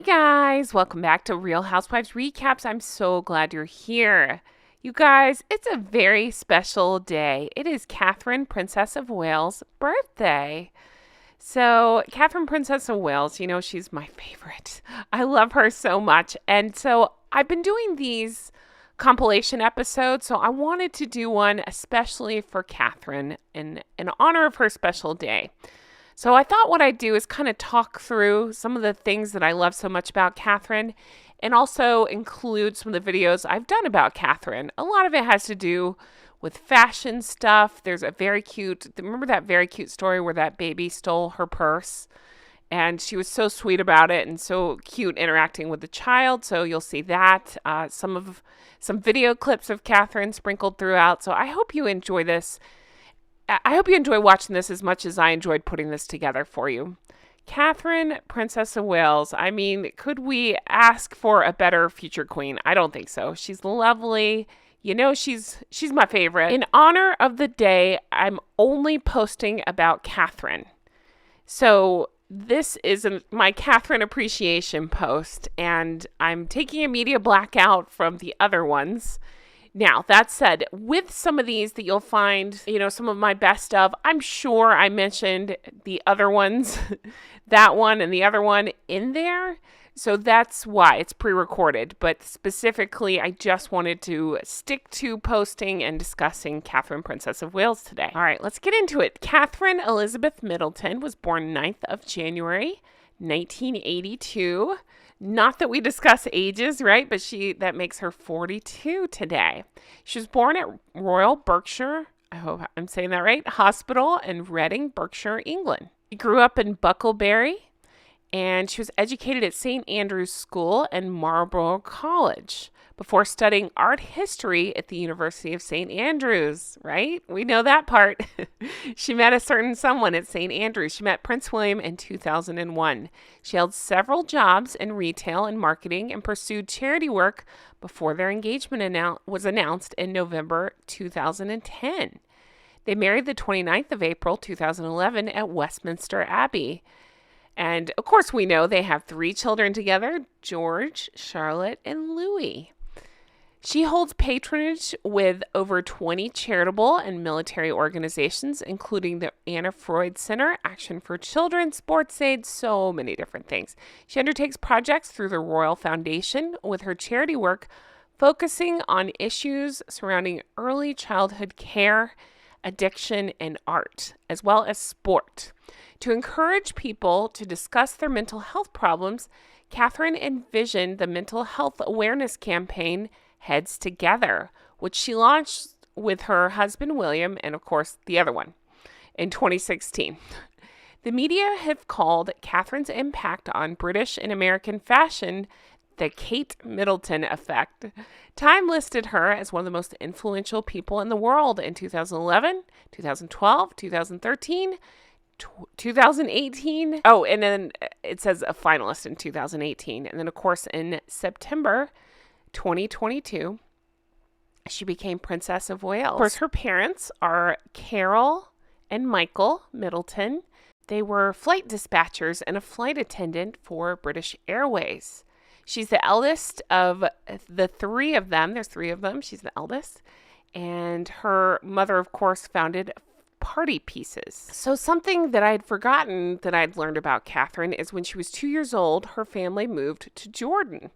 Hey guys, welcome back to Real Housewives Recaps. I'm so glad you're here. You guys, it's a very special day. It is Catherine, Princess of Wales' birthday. So, Catherine, Princess of Wales, she's my favorite. I love her so much. And so, I've been doing these compilation episodes, so I wanted to do one especially for Catherine in honor of her special day. So I thought what I'd do is kind of talk through some of the things that I love so much about Catherine and also include some of the videos I've done about Catherine. A lot of it has to do with fashion stuff. There's remember that very cute story where that baby stole her purse? And she was so sweet about it and so cute interacting with the child. So you'll see that. Some video clips of Catherine sprinkled throughout. So I hope you enjoy this. I hope you enjoy watching this as much as I enjoyed putting this together for you. Catherine, Princess of Wales. I mean, could we ask for a better future queen? I don't think so. She's lovely. She's my favorite. In honor of the day, I'm only posting about Catherine. So this is my Catherine appreciation post, and I'm taking a media blackout from the other ones. Now, that said, with some of these that you'll find, some of my best of, I'm sure I mentioned the other ones, that one and the other one in there. So that's why it's pre-recorded. But specifically, I just wanted to stick to posting and discussing Catherine, Princess of Wales today. All right, let's get into it. Catherine Elizabeth Middleton was born 9th of January, 1982. Not that we discuss ages, right? But that makes her 42 today. She was born at Royal Berkshire, I hope I'm saying that right, Hospital in Reading, Berkshire, England. She grew up in Bucklebury, and she was educated at St. Andrew's School and Marlborough College before studying art history at the University of St. Andrews, right? We know that part. She met a certain someone at St. Andrews. She met Prince William in 2001. She held several jobs in retail and marketing and pursued charity work before their engagement was announced in November 2010. They married the 29th of April 2011 at Westminster Abbey. And of course, we know they have 3 children together, George, Charlotte, and Louis. She holds patronage with over 20 charitable and military organizations, including the Anna Freud Center, Action for Children, Sports Aid, so many different things. She undertakes projects through the Royal Foundation with her charity work focusing on issues surrounding early childhood care, addiction, and art, as well as sport. To encourage people to discuss their mental health problems, Catherine envisioned the mental health awareness campaign Heads Together, which she launched with her husband William and, of course, the other one in 2016. The media have called Catherine's impact on British and American fashion the Kate Middleton effect. Time listed her as one of the most influential people in the world in 2011, 2012, 2013, 2018. Oh, and then it says a finalist in 2018. And then, of course, in September 2022, she became Princess of Wales. Of course, her parents are Carol and Michael Middleton. They were flight dispatchers and a flight attendant for British Airways. She's the eldest of the 3 of them. There's 3 of them. She's the eldest. And her mother, of course, founded Party Pieces. So something that I had forgotten that I'd learned about Catherine is when she was 2 years old, her family moved to Jordan.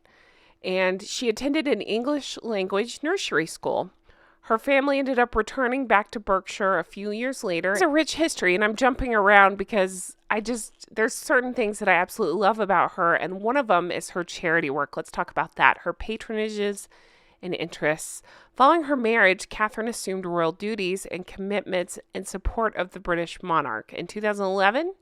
And she attended an English language nursery school. Her family ended up returning back to Berkshire a few years later. It's a rich history, and I'm jumping around because there's certain things that I absolutely love about her, and one of them is her charity work. Let's talk about that. Her patronages and interests. Following her marriage, Catherine assumed royal duties and commitments in support of the British monarch. In 2011,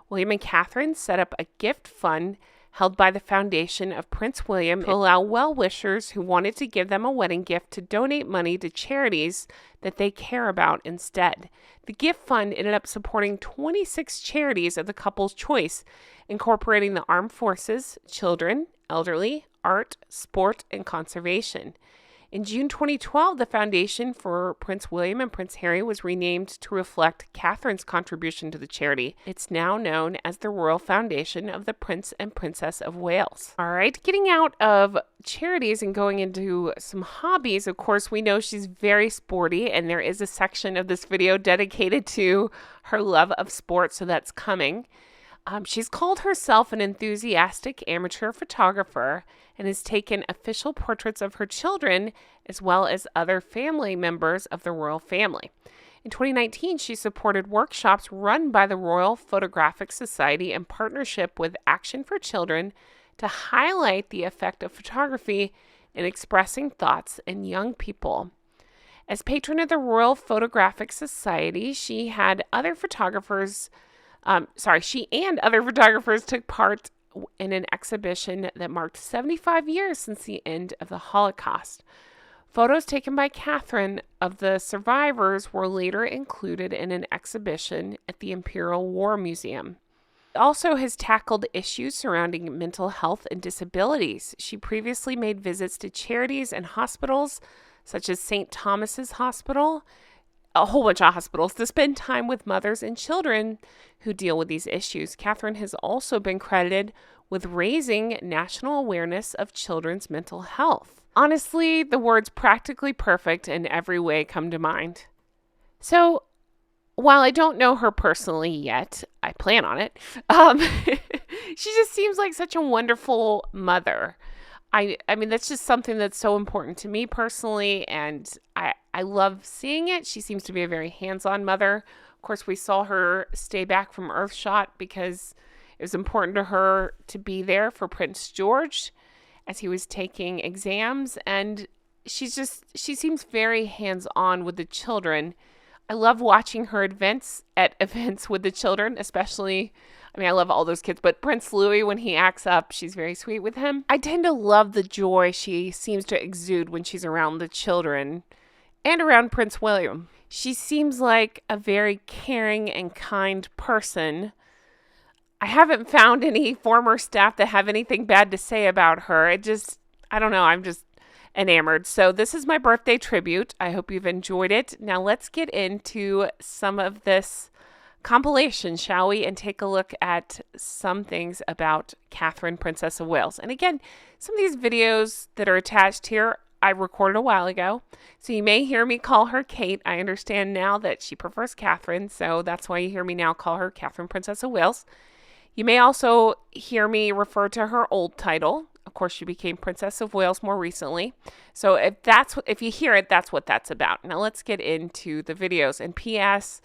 William and Catherine set up a gift fund held by the foundation of Prince William to allow well-wishers who wanted to give them a wedding gift to donate money to charities that they care about instead. The gift fund ended up supporting 26 charities of the couple's choice, incorporating the armed forces, children, elderly, art, sport, and conservation. In June 2012, the foundation for Prince William and Prince Harry was renamed to reflect Catherine's contribution to the charity. It's now known as the Royal Foundation of the Prince and Princess of Wales. All right, getting out of charities and going into some hobbies, of course, we know she's very sporty, and there is a section of this video dedicated to her love of sports, so that's coming. She's called herself an enthusiastic amateur photographer and has taken official portraits of her children as well as other family members of the royal family. In 2019, she supported workshops run by the Royal Photographic Society in partnership with Action for Children to highlight the effect of photography in expressing thoughts in young people. As patron of the Royal Photographic Society, she and other photographers took part in an exhibition that marked 75 years since the end of the Holocaust. Photos taken by Catherine of the survivors were later included in an exhibition at the Imperial War Museum. She also has tackled issues surrounding mental health and disabilities. She previously made visits to charities and hospitals such as St. Thomas's Hospital, a whole bunch of hospitals, to spend time with mothers and children who deal with these issues. Catherine has also been credited with raising national awareness of children's mental health. Honestly, the words practically perfect in every way come to mind. So, while I don't know her personally yet, I plan on it, she just seems like such a wonderful mother. I mean, that's just something that's so important to me personally, and I love seeing it. She seems to be a very hands-on mother. Of course, we saw her stay back from Earthshot because it was important to her to be there for Prince George as he was taking exams, and she seems very hands-on with the children. I love watching her at events with the children, especially, I mean, I love all those kids, but Prince Louis, when he acts up, she's very sweet with him. I tend to love the joy she seems to exude when she's around the children and around Prince William. She seems like a very caring and kind person. I haven't found any former staff that have anything bad to say about her. I don't know, I'm just enamored. So this is my birthday tribute. I hope you've enjoyed it. Now let's get into some of this compilation, shall we? And take a look at some things about Catherine, Princess of Wales. And again, some of these videos that are attached here, I recorded a while ago. So you may hear me call her Kate. I understand now that she prefers Catherine. So that's why you hear me now call her Catherine, Princess of Wales. You may also hear me refer to her old title. Of course, she became Princess of Wales more recently. So if you hear it, that's what that's about. Now let's get into the videos. And P.S.,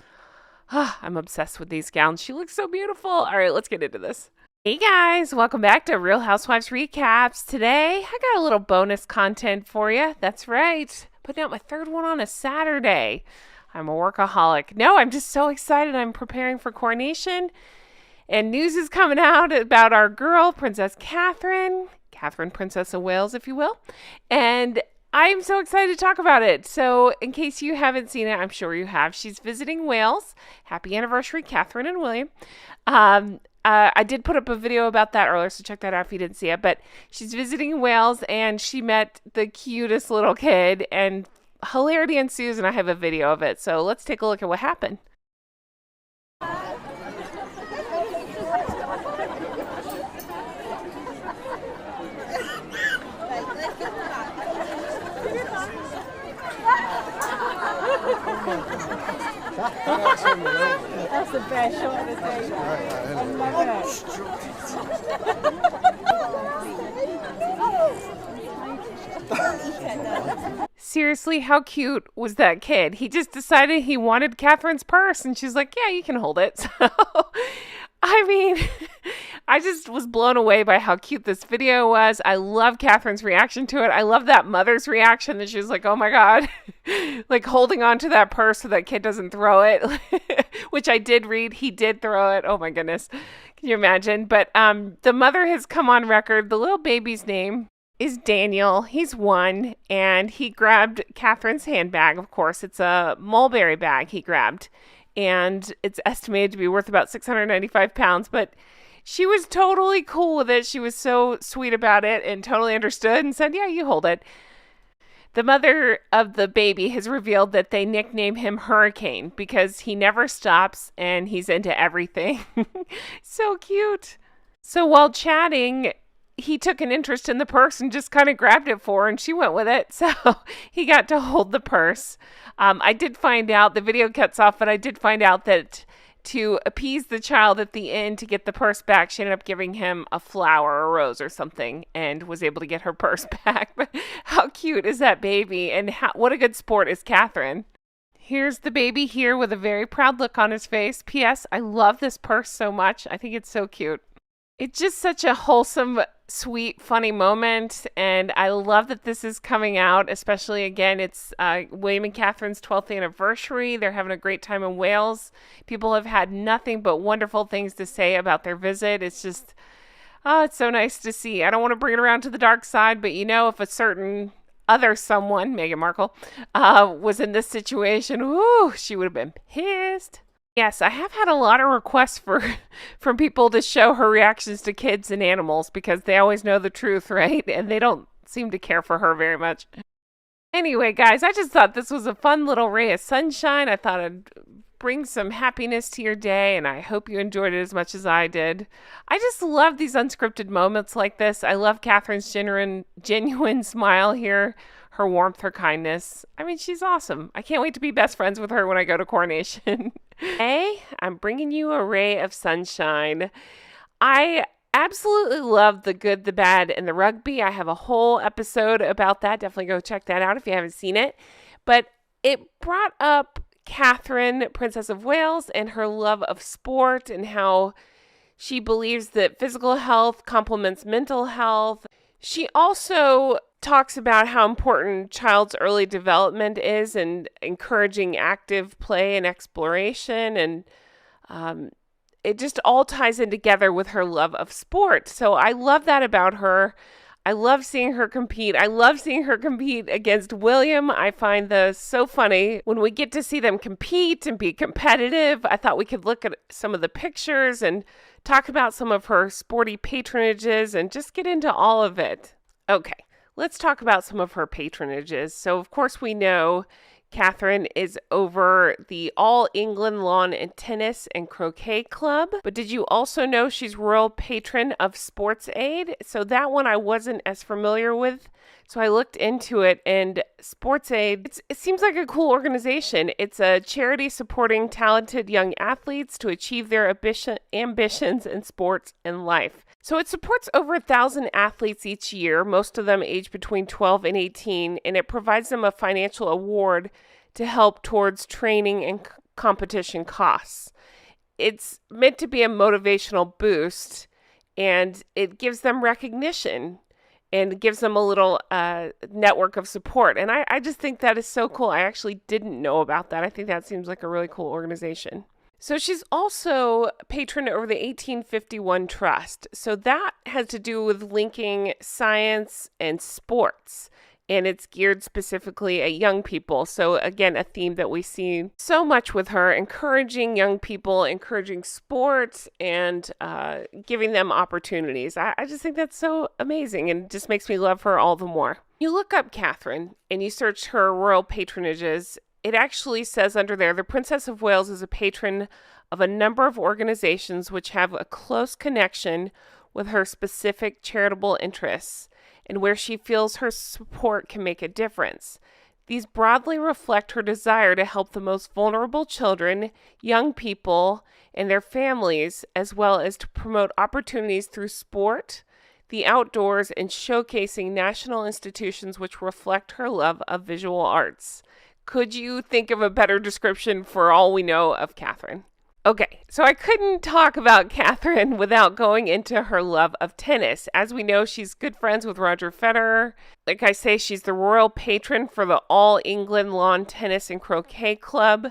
I'm obsessed with these gowns. She looks so beautiful. All right, let's get into this. Hey guys, welcome back to Real Housewives Recaps. Today, I got a little bonus content for you. That's right. Putting out my third one on a Saturday. I'm a workaholic. No, I'm just so excited. I'm preparing for coronation. And news is coming out about our girl, Princess Catherine, Princess of Wales, if you will. And I'm so excited to talk about it. So in case you haven't seen it, I'm sure you have. She's visiting Wales. Happy anniversary, Catherine and William. I did put up a video about that earlier, so check that out if you didn't see it. But she's visiting Wales, and she met the cutest little kid, and hilarity ensues, and I have a video of it. So let's take a look at what happened. That's the best shot of the day. Seriously, how cute was that kid? He just decided he wanted Catherine's purse, and she's like, yeah, you can hold it. So, I mean, I just was blown away by how cute this video was. I love Catherine's reaction to it. I love that mother's reaction that she was like, oh my God, like holding on to that purse so that kid doesn't throw it, which I did read. He did throw it. Oh my goodness. Can you imagine? But the mother has come on record. The little baby's name is Daniel. He's 1, and he grabbed Catherine's handbag. Of course, it's a mulberry bag he grabbed, and it's estimated to be worth about 695 pounds, but she was totally cool with it. She was so sweet about it and totally understood and said, yeah, you hold it. The mother of the baby has revealed that they nickname him Hurricane because he never stops and he's into everything. So cute. So while chatting, he took an interest in the purse and just kind of grabbed it for her, and she went with it. So he got to hold the purse. I did find out, the video cuts off, but I did find out that to appease the child at the end to get the purse back, she ended up giving him a flower or a rose or something and was able to get her purse back. But how cute is that baby? And what a good sport is Catherine. Here's the baby here with a very proud look on his face. P.S. I love this purse so much. I think it's so cute. It's just such a wholesome, sweet, funny moment, and I love that this is coming out, especially, again, it's William and Catherine's 12th anniversary. They're having a great time in Wales. People have had nothing but wonderful things to say about their visit. It's just, it's so nice to see. I don't want to bring it around to the dark side, but if a certain other someone, Meghan Markle, was in this situation, she would have been pissed. Yes, I have had a lot of requests from people to show her reactions to kids and animals because they always know the truth, right? And they don't seem to care for her very much. Anyway, guys, I just thought this was a fun little ray of sunshine. I thought I'd bring some happiness to your day, and I hope you enjoyed it as much as I did. I just love these unscripted moments like this. I love Catherine's genuine smile here, her warmth, her kindness. I mean, she's awesome. I can't wait to be best friends with her when I go to Coronation. Hey, I'm bringing you a ray of sunshine. I absolutely love the good, the bad, and the rugby. I have a whole episode about that. Definitely go check that out if you haven't seen it. But it brought up Catherine, Princess of Wales, and her love of sport and how she believes that physical health complements mental health. She also talks about how important child's early development is and encouraging active play and exploration. And it just all ties in together with her love of sport. So I love that about her. I love seeing her compete. I love seeing her compete against William. I find this so funny when we get to see them compete and be competitive. I thought we could look at some of the pictures and talk about some of her sporty patronages and just get into all of it. Okay, let's talk about some of her patronages. So, of course, we know Catherine is over the All England Lawn and Tennis and Croquet Club. But did you also know she's royal patron of Sports Aid? So that one I wasn't as familiar with. So I looked into it, and Sports Aid, it seems like a cool organization. It's a charity supporting talented young athletes to achieve their ambitions in sports and life. So it supports over 1,000 athletes each year, most of them aged between 12 and 18, and it provides them a financial award to help towards training and competition costs. It's meant to be a motivational boost, and it gives them recognition and gives them a little network of support. And I just think that is so cool. I actually didn't know about that. I think that seems like a really cool organization. So she's also patron over the 1851 Trust. So that has to do with linking science and sports. And it's geared specifically at young people. So again, a theme that we see so much with her, encouraging young people, encouraging sports, and giving them opportunities. I just think that's so amazing and just makes me love her all the more. You look up Catherine and you search her royal patronages. It actually says under there, the Princess of Wales is a patron of a number of organizations which have a close connection with her specific charitable interests and where she feels her support can make a difference. These broadly reflect her desire to help the most vulnerable children, young people, and their families, as well as to promote opportunities through sport, the outdoors, and showcasing national institutions which reflect her love of visual arts. Could you think of a better description for all we know of Catherine? Okay, so I couldn't talk about Catherine without going into her love of tennis. As we know, she's good friends with Roger Federer. Like I say, she's the royal patron for the All England Lawn Tennis and Croquet Club.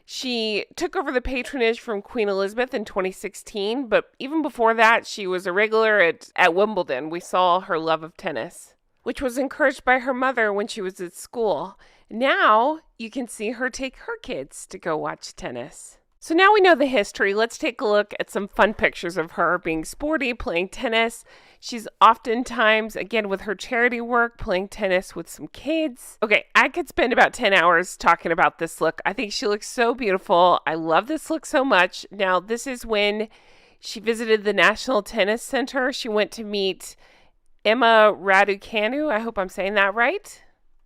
She took over the patronage from Queen Elizabeth in 2016, but even before that, she was a regular at Wimbledon. We saw her love of tennis, which was encouraged by her mother when she was at school. Now you can see her take her kids to go watch tennis. So now we know the history. Let's take a look at some fun pictures of her being sporty, playing tennis. She's oftentimes, again, with her charity work, playing tennis with some kids. Okay, I could spend about 10 hours talking about this look. I think she looks so beautiful. I love this look so much. Now, this is when she visited the National Tennis Center. She went to meet Emma Raducanu. I hope I'm saying that right.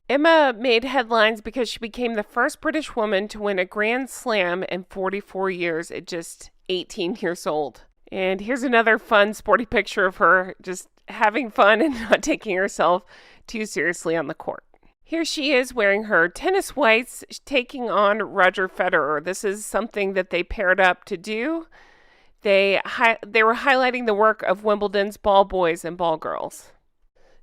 Emma made headlines because she became the first British woman to win a Grand Slam in 44 years at just 18 years old. And here's another fun, sporty picture of her just having fun and not taking herself too seriously on the court. Here she is wearing her tennis whites, taking on Roger Federer. This is something that they paired up to do. They were highlighting the work of Wimbledon's ball boys and ball girls.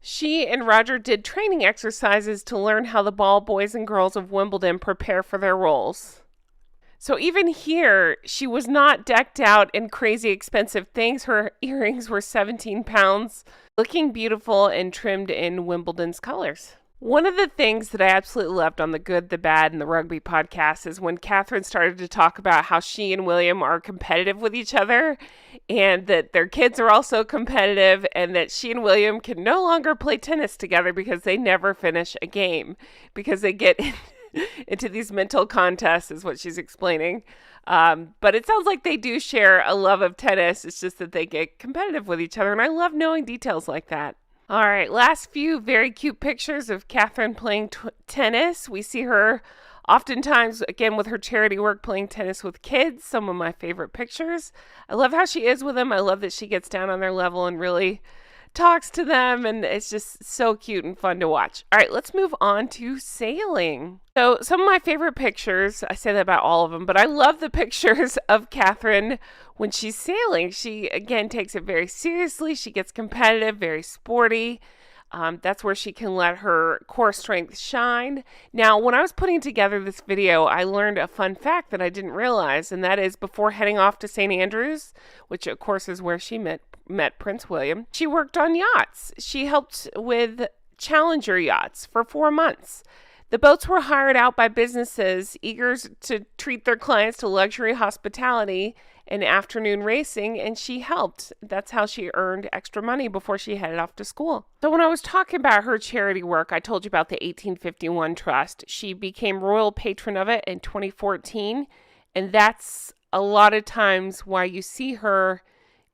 She and Roger did training exercises to learn how the ball boys and girls of Wimbledon prepare for their roles. So even here, she was not decked out in crazy expensive things. Her earrings were 17 pounds, looking beautiful and trimmed in Wimbledon's colors. One of the things that I absolutely loved on the Good, the Bad, and the Rugby podcast is when Catherine started to talk about how she and William are competitive with each other and that their kids are also competitive and that she and William can no longer play tennis together because they never finish a game because they get into these mental contests is what she's explaining. But it sounds like they do share a love of tennis. It's just that they get competitive with each other. And I love knowing details like that. All right, last few very cute pictures of Catherine playing tennis. We see her oftentimes, again, with her charity work, playing tennis with kids. Some of my favorite pictures. I love how she is with them. I love that she gets down on their level and really talks to them, and it's just so cute and fun to watch. All right, let's move on to sailing. So some of my favorite pictures, I say that about all of them, but I love the pictures of Catherine when she's sailing. She, again, takes it very seriously. She gets competitive, very sporty. That's where she can let her core strength shine. Now, when I was putting together this video, I learned a fun fact that I didn't realize, and that is before heading off to St. Andrews, which of course is where she met Prince William, she worked on yachts. She helped with Challenger yachts for 4 months. The boats were hired out by businesses eager to treat their clients to luxury hospitality and afternoon racing, and she helped. That's how she earned extra money before she headed off to school. So when I was talking about her charity work, I told you about the 1851 Trust. She became royal patron of it in 2014, and that's a lot of times why you see her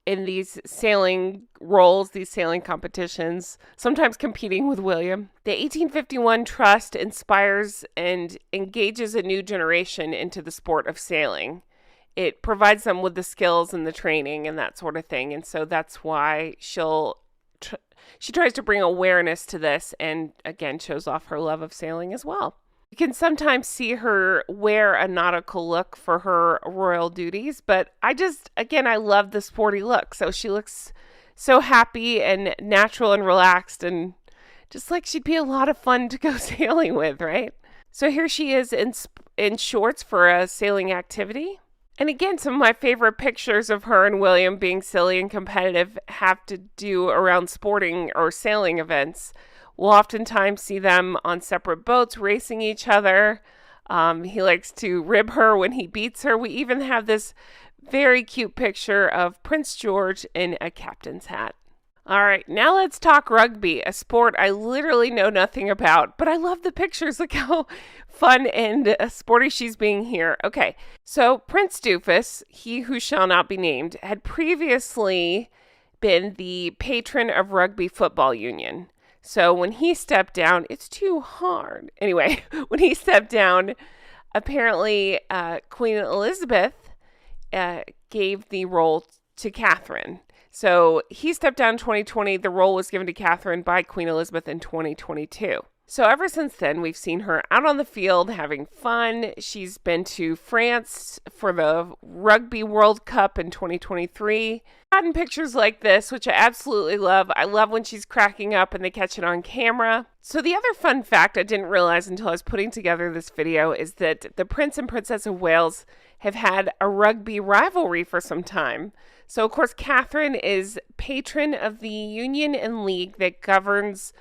in these sailing roles, these sailing competitions, sometimes competing with William. The 1851 Trust inspires and engages a new generation into the sport of sailing. It provides them with the skills and the training and that sort of thing. And so that's why she tries to bring awareness to this and, again, shows off her love of sailing as well. You can sometimes see her wear a nautical look for her royal duties, but I love the sporty look. So she looks so happy and natural and relaxed and just like she'd be a lot of fun to go sailing with, right? So here she is in shorts for a sailing activity. And again, some of my favorite pictures of her and William being silly and competitive have to do around sporting or sailing events. We'll oftentimes see them on separate boats racing each other. He likes to rib her when he beats her. We even have this very cute picture of Prince George in a captain's hat. All right, now let's talk rugby, a sport I literally know nothing about, but I love the pictures. Look how fun and sporty she's being here. Okay, so Prince Doofus, he who shall not be named, had previously been the patron of Rugby Football Union. So when he stepped down, it's too hard. Anyway, when he stepped down, apparently Queen Elizabeth gave the role to Catherine. So he stepped down in 2020. The role was given to Catherine by Queen Elizabeth in 2022. So ever since then, we've seen her out on the field having fun. She's been to France for the Rugby World Cup in 2023. Gotten pictures like this, which I absolutely love. I love when she's cracking up and they catch it on camera. So the other fun fact I didn't realize until I was putting together this video is that the Prince and Princess of Wales have had a rugby rivalry for some time. So, of course, Catherine is patron of the union and league that governs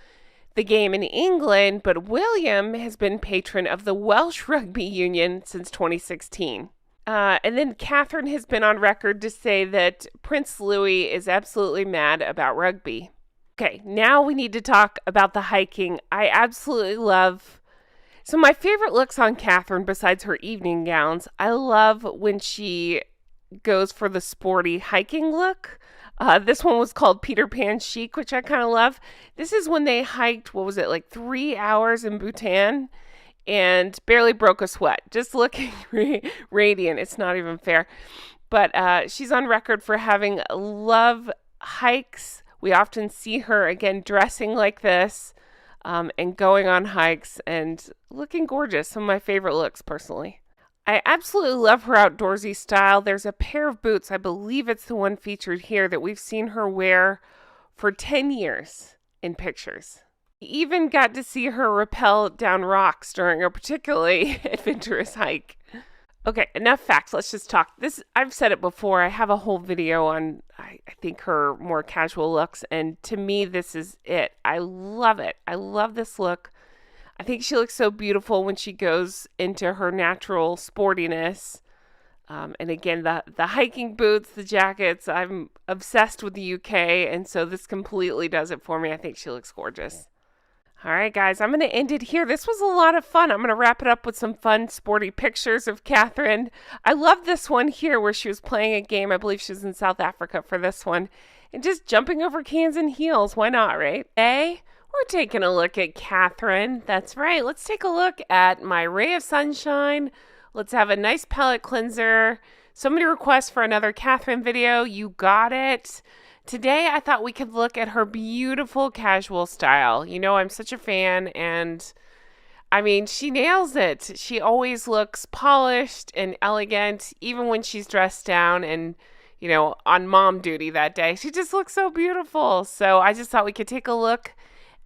the game in England, but William has been patron of the Welsh Rugby Union since 2016. And then Catherine has been on record to say that Prince Louis is absolutely mad about rugby. Okay, now we need to talk about the hiking. I absolutely love. So, my favorite looks on Catherine, besides her evening gowns, I love when she goes for the sporty hiking look. This one was called Peter Pan Chic, which I kind of love. This is when they hiked, what was it, like 3 hours in Bhutan and barely broke a sweat, just looking radiant. It's not even fair. But she's on record for having love hikes. We often see her, again, dressing like this and going on hikes and looking gorgeous. Some of my favorite looks, personally. I absolutely love her outdoorsy style. There's a pair of boots, I believe it's the one featured here, that we've seen her wear for 10 years in pictures. We even got to see her rappel down rocks during a particularly adventurous hike. Okay, enough facts. Let's just talk. I've said it before. I have a whole video on, I think, her more casual looks. And to me, this is it. I love it. I love this look. I think she looks so beautiful when she goes into her natural sportiness. And again, the hiking boots, the jackets, I'm obsessed with the UK. And so this completely does it for me. I think she looks gorgeous. All right, guys, I'm going to end it here. This was a lot of fun. I'm going to wrap it up with some fun, sporty pictures of Catherine. I love this one here where she was playing a game. I believe she was in South Africa for this one. And just jumping over cans and heels. Why not, right? Today, we're taking a look at Catherine. That's right. Let's take a look at my ray of sunshine. Let's have a nice palette cleanser. So many requests for another Catherine video. You got it. Today, I thought we could look at her beautiful casual style. You know, I'm such a fan, and I mean, she nails it. She always looks polished and elegant, even when she's dressed down and, you know, on mom duty that day. She just looks so beautiful. So I just thought we could take a look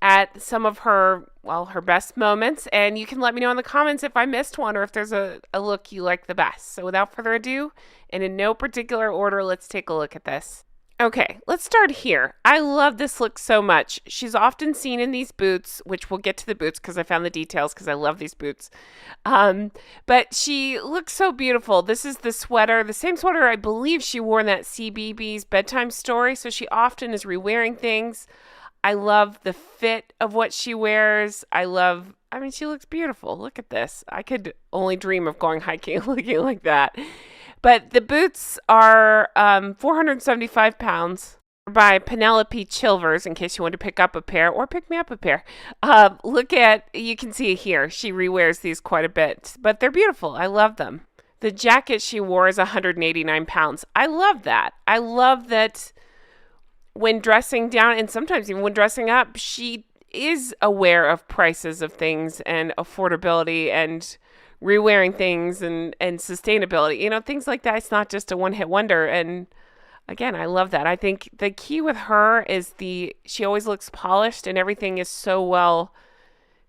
at some of her, well, her best moments, and you can let me know in the comments if I missed one or if there's a look you like the best. So without further ado, and in no particular order, let's take a look at this. Okay, let's start here. I love this look so much. She's often seen in these boots, which we'll get to the boots because I found the details because I love these boots. But she looks so beautiful. This is the sweater, the same sweater I believe she wore in that CBeebies bedtime story. So she often is re-wearing things. I love the fit of what she wears. I mean, she looks beautiful. Look at this. I could only dream of going hiking looking like that. But the boots are 475 pounds by Penelope Chilvers, in case you want to pick up a pair or pick me up a pair. You can see here, she rewears these quite a bit, but they're beautiful. I love them. The jacket she wore is 189 pounds. I love that. I love that when dressing down, and sometimes even when dressing up, she is aware of prices of things and affordability and re-wearing things and sustainability, you know, things like that. It's not just a one-hit wonder. And again, I love that. I think the key with her is she always looks polished and everything is so well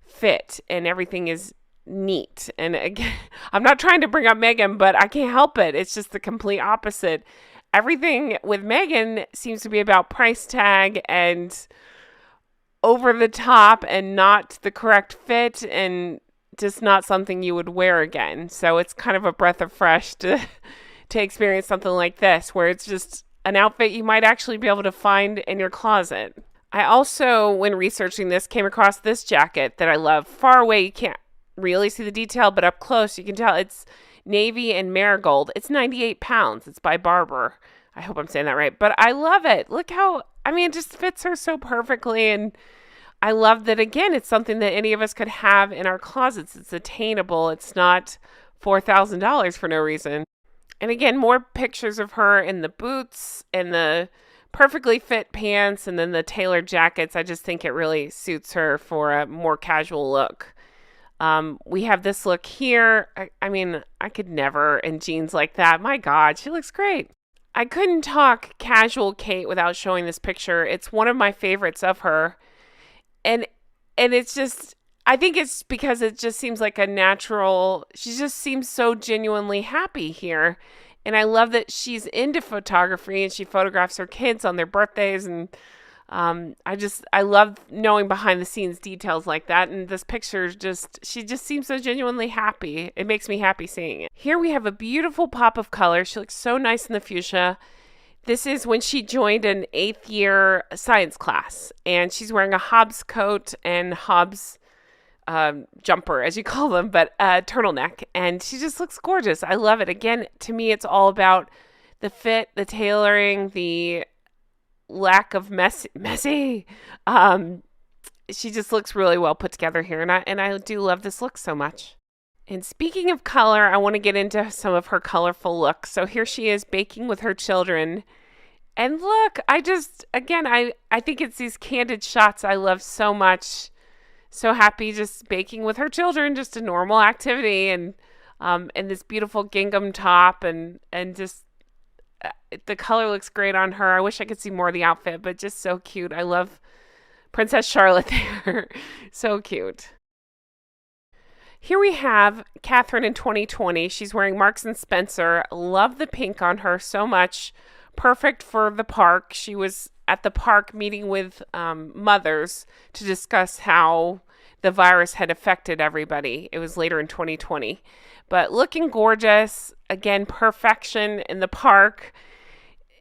fit and everything is neat. And again, I'm not trying to bring up Meghan, but I can't help it. It's just the complete opposite. Everything with Meghan seems to be about price tag and over the top and not the correct fit and just not something you would wear again. So it's kind of a breath of fresh to experience something like this, where it's just an outfit you might actually be able to find in your closet. I also, when researching this, came across this jacket that I love. Far away, you can't really see the detail, but up close, you can tell it's navy and marigold. It's 98 pounds. It's by Barber. I hope I'm saying that right. But I love it. Look how, I mean, it just fits her so perfectly. And I love that, again, it's something that any of us could have in our closets. It's attainable. It's not $4,000 for no reason. And again, more pictures of her in the boots and the perfectly fit pants and then the tailored jackets. I just think it really suits her for a more casual look. We have this look here. I mean, I could never in jeans like that. My God, she looks great. I couldn't talk casual Kate without showing this picture. It's one of my favorites of her. And it's just, I think it's because it just seems like a natural, she just seems so genuinely happy here. And I love that she's into photography and she photographs her kids on their birthdays. And I love knowing behind the scenes details like that. And this picture she just seems so genuinely happy. It makes me happy seeing it. Here we have a beautiful pop of color. She looks so nice in the fuchsia. This is when she joined an 8th year science class, and she's wearing a Hobbs coat and Hobbs jumper, as you call them, but turtleneck. And she just looks gorgeous. I love it. Again, to me, it's all about the fit, the tailoring, the lack of messy. She just looks really well put together here, and I do love this look so much. And speaking of color, I want to get into some of her colorful looks. So here she is baking with her children. And look, I think it's these candid shots I love so much. So happy just baking with her children, just a normal activity, and this beautiful gingham top, and just the color looks great on her. I wish I could see more of the outfit, but just so cute. I love Princess Charlotte there. So cute. Here we have Catherine in 2020. She's wearing Marks and Spencer. Love the pink on her so much. Perfect for the park. She was at the park meeting with mothers to discuss how the virus had affected everybody. It was later in 2020. But looking gorgeous. Again, perfection in the park.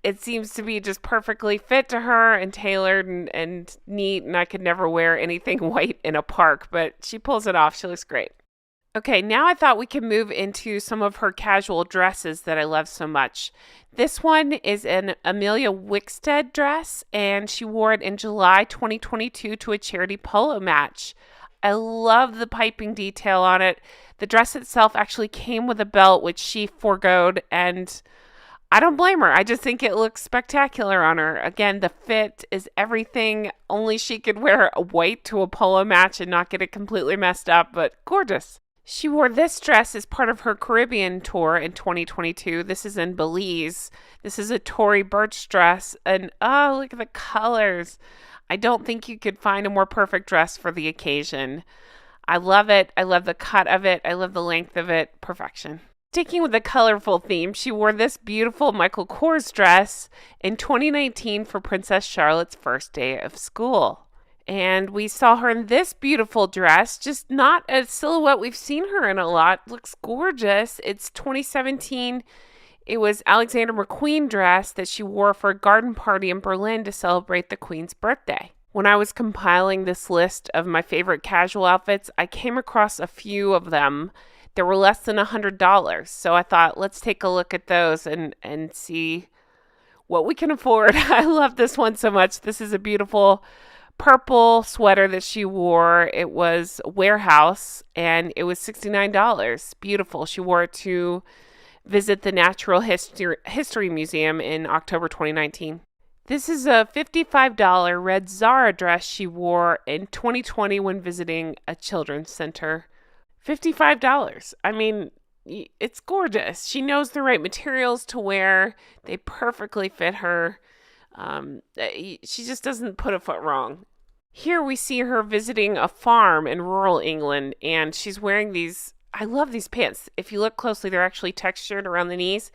It seems to be just perfectly fit to her and tailored and neat. And I could never wear anything white in a park, but she pulls it off. She looks great. Okay, now I thought we could move into some of her casual dresses that I love so much. This one is an Amelia Wickstead dress, and she wore it in July 2022 to a charity polo match. I love the piping detail on it. The dress itself actually came with a belt, which she forgoed, and I don't blame her. I just think it looks spectacular on her. Again, the fit is everything. Only she could wear a white to a polo match and not get it completely messed up, but gorgeous. She wore this dress as part of her Caribbean tour in 2022. This is in Belize. This is a Tory Burch dress. And oh, look at the colors. I don't think you could find a more perfect dress for the occasion. I love it. I love the cut of it. I love the length of it. Perfection. Sticking with the colorful theme, she wore this beautiful Michael Kors dress in 2019 for Princess Charlotte's first day of school. And we saw her in this beautiful dress, just not a silhouette we've seen her in a lot. Looks gorgeous. It's 2017. It was Alexander McQueen dress that she wore for a garden party in Berlin to celebrate the Queen's birthday. When I was compiling this list of my favorite casual outfits, I came across a few of them that were less than $100. So I thought, let's take a look at those and see what we can afford. I love this one so much. This is a beautiful purple sweater that she wore. It was Warehouse, and it was $69. Beautiful. She wore it to visit the Natural History Museum in October 2019. This is a $55 red Zara dress she wore in 2020 when visiting a children's center. $55. I mean, it's gorgeous. She knows the right materials to wear. They perfectly fit her. She just doesn't put a foot wrong. Here we see her visiting a farm in rural England, and she's wearing these, I love these pants. If you look closely, they're actually textured around the knees.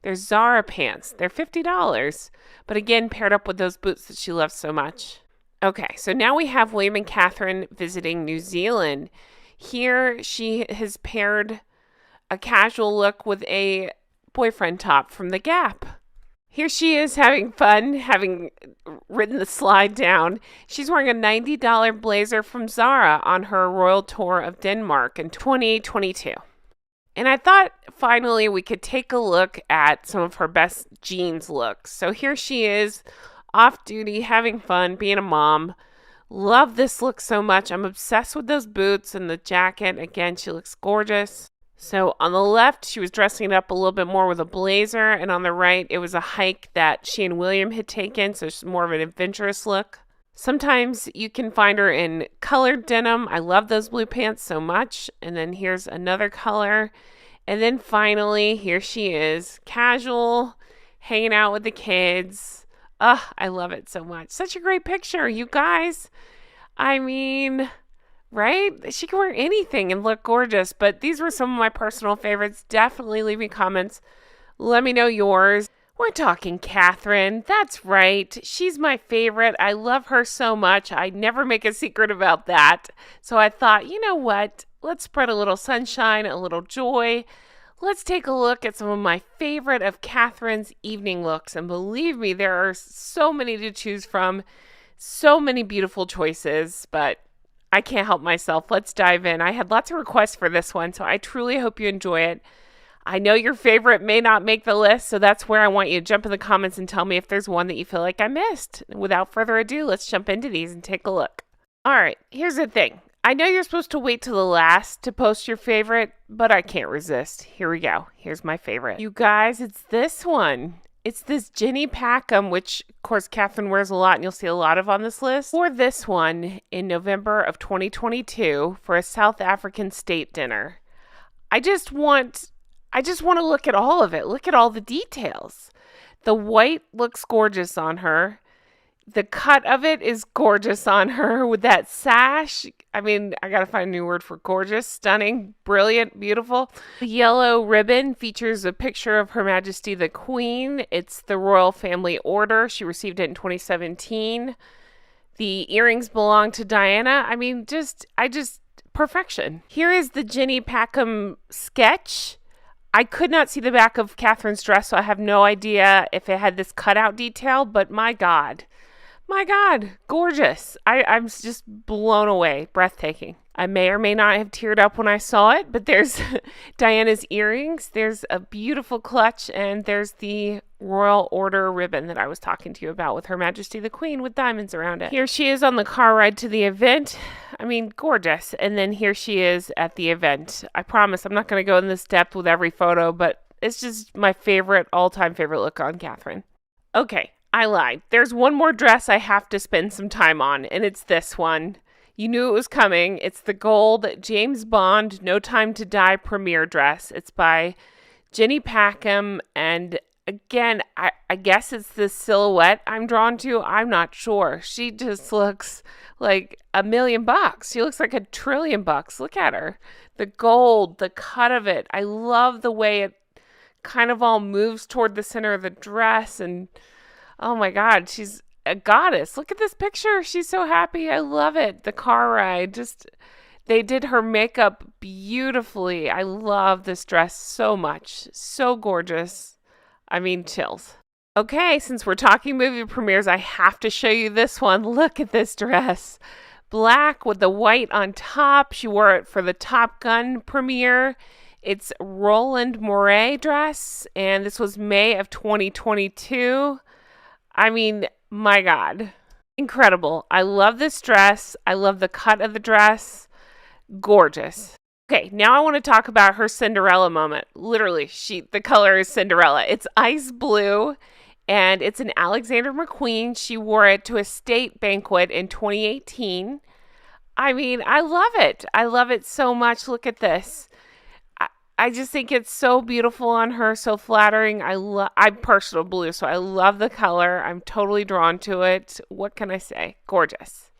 They're Zara pants. They're $50, but again, paired up with those boots that she loves so much. Okay, so now we have William and Catherine visiting New Zealand. Here she has paired a casual look with a boyfriend top from The Gap. Here she is having fun, having ridden the slide down. She's wearing a $90 blazer from Zara on her royal tour of Denmark in 2022. And I thought finally we could take a look at some of her best jeans looks. So here she is, off duty, having fun, being a mom. Love this look so much. I'm obsessed with those boots and the jacket. Again, she looks gorgeous. So on the left, she was dressing it up a little bit more with a blazer, and on the right, it was a hike that she and William had taken, so it's more of an adventurous look. Sometimes you can find her in colored denim. I love those blue pants so much. And then here's another color. And then finally, here she is, casual, hanging out with the kids. I love it so much. Such a great picture, you guys. I mean, right? She can wear anything and look gorgeous, but these were some of my personal favorites. Definitely leave me comments. Let me know yours. We're talking Catherine. That's right. She's my favorite. I love her so much. I never make a secret about that. So I thought, you know what? Let's spread a little sunshine, a little joy. Let's take a look at some of my favorite of Catherine's evening looks. And believe me, there are so many to choose from, so many beautiful choices, but I can't help myself. Let's dive in. I had lots of requests for this one, so I truly hope you enjoy it. I know your favorite may not make the list, so that's where I want you to jump in the comments and tell me if there's one that you feel like I missed. Without further ado, let's jump into these and take a look. All right, here's the thing. I know you're supposed to wait till the last to post your favorite, but I can't resist. Here we go. Here's my favorite. You guys, it's this one. It's this Ginny Packham, which, of course, Catherine wears a lot, and you'll see a lot of on this list. For this one in November of 2022 for a South African state dinner. I just want to look at all of it. Look at all the details. The white looks gorgeous on her. The cut of it is gorgeous on her with that sash. I mean, I got to find a new word for gorgeous, stunning, brilliant, beautiful. The yellow ribbon features a picture of Her Majesty the Queen. It's the Royal Family Order. She received it in 2017. The earrings belong to Diana. I mean, perfection. Here is the Ginny Packham sketch. I could not see the back of Catherine's dress, so I have no idea if it had this cutout detail, but my God, gorgeous. I'm just blown away, breathtaking. I may or may not have teared up when I saw it, but there's Diana's earrings, there's a beautiful clutch, and there's the Royal Order ribbon that I was talking to you about with Her Majesty the Queen with diamonds around it. Here she is on the car ride to the event. I mean, gorgeous. And then here she is at the event. I promise I'm not going to go in this depth with every photo, but it's just my favorite, all-time favorite look on Catherine. Okay, I lied. There's one more dress I have to spend some time on, and it's this one. You knew it was coming. It's the gold James Bond No Time to Die premiere dress. It's by Ginny Packham, and again, I guess it's the silhouette I'm drawn to. I'm not sure. She just looks like $1 million. She looks like $1 trillion. Look at her. The gold, the cut of it. I love the way it kind of all moves toward the center of the dress, and oh my God, she's a goddess. Look at this picture. She's so happy. I love it. The car ride. They did her makeup beautifully. I love this dress so much. So gorgeous. I mean, chills. Okay, since we're talking movie premieres, I have to show you this one. Look at this dress. Black with the white on top. She wore it for the Top Gun premiere. It's Roland Mouret dress, and this was May of 2022. I mean, my God, incredible. I love this dress. I love the cut of the dress. Gorgeous. Okay, now I want to talk about her Cinderella moment. Literally, the color is Cinderella. It's ice blue, and it's an Alexander McQueen. She wore it to a state banquet in 2018. I mean, I love it. I love it so much. Look at this. I just think it's so beautiful on her, so flattering. I'm partial to blue, so I love the color. I'm totally drawn to it. What can I say? Gorgeous.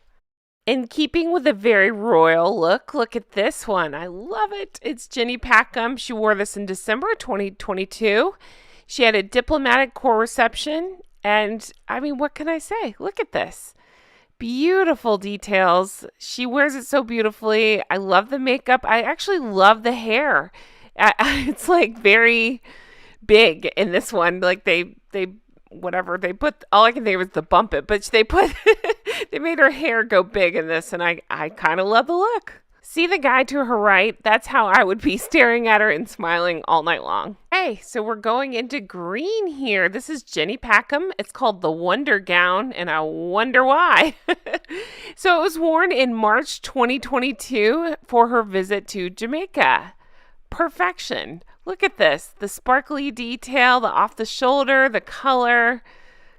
In keeping with a very royal look at this one. I love it. It's Ginny Packham. She wore this in December 2022. She had a diplomatic corps reception, and I mean, what can I say? Look at this. Beautiful details. She wears it so beautifully. I love the makeup. I actually love the hair. It's like very big in this one. Like they put, all I can think of is the bump it, but they made her hair go big in this, and I kind of love the look. See the guy to her right? That's how I would be staring at her and smiling all night long. Hey, so we're going into green here. This is Ginny Packham. It's called the Wonder Gown, and I wonder why. So it was worn in March 2022 for her visit to Jamaica. Perfection. Look at this. The sparkly detail, the off the shoulder, the color.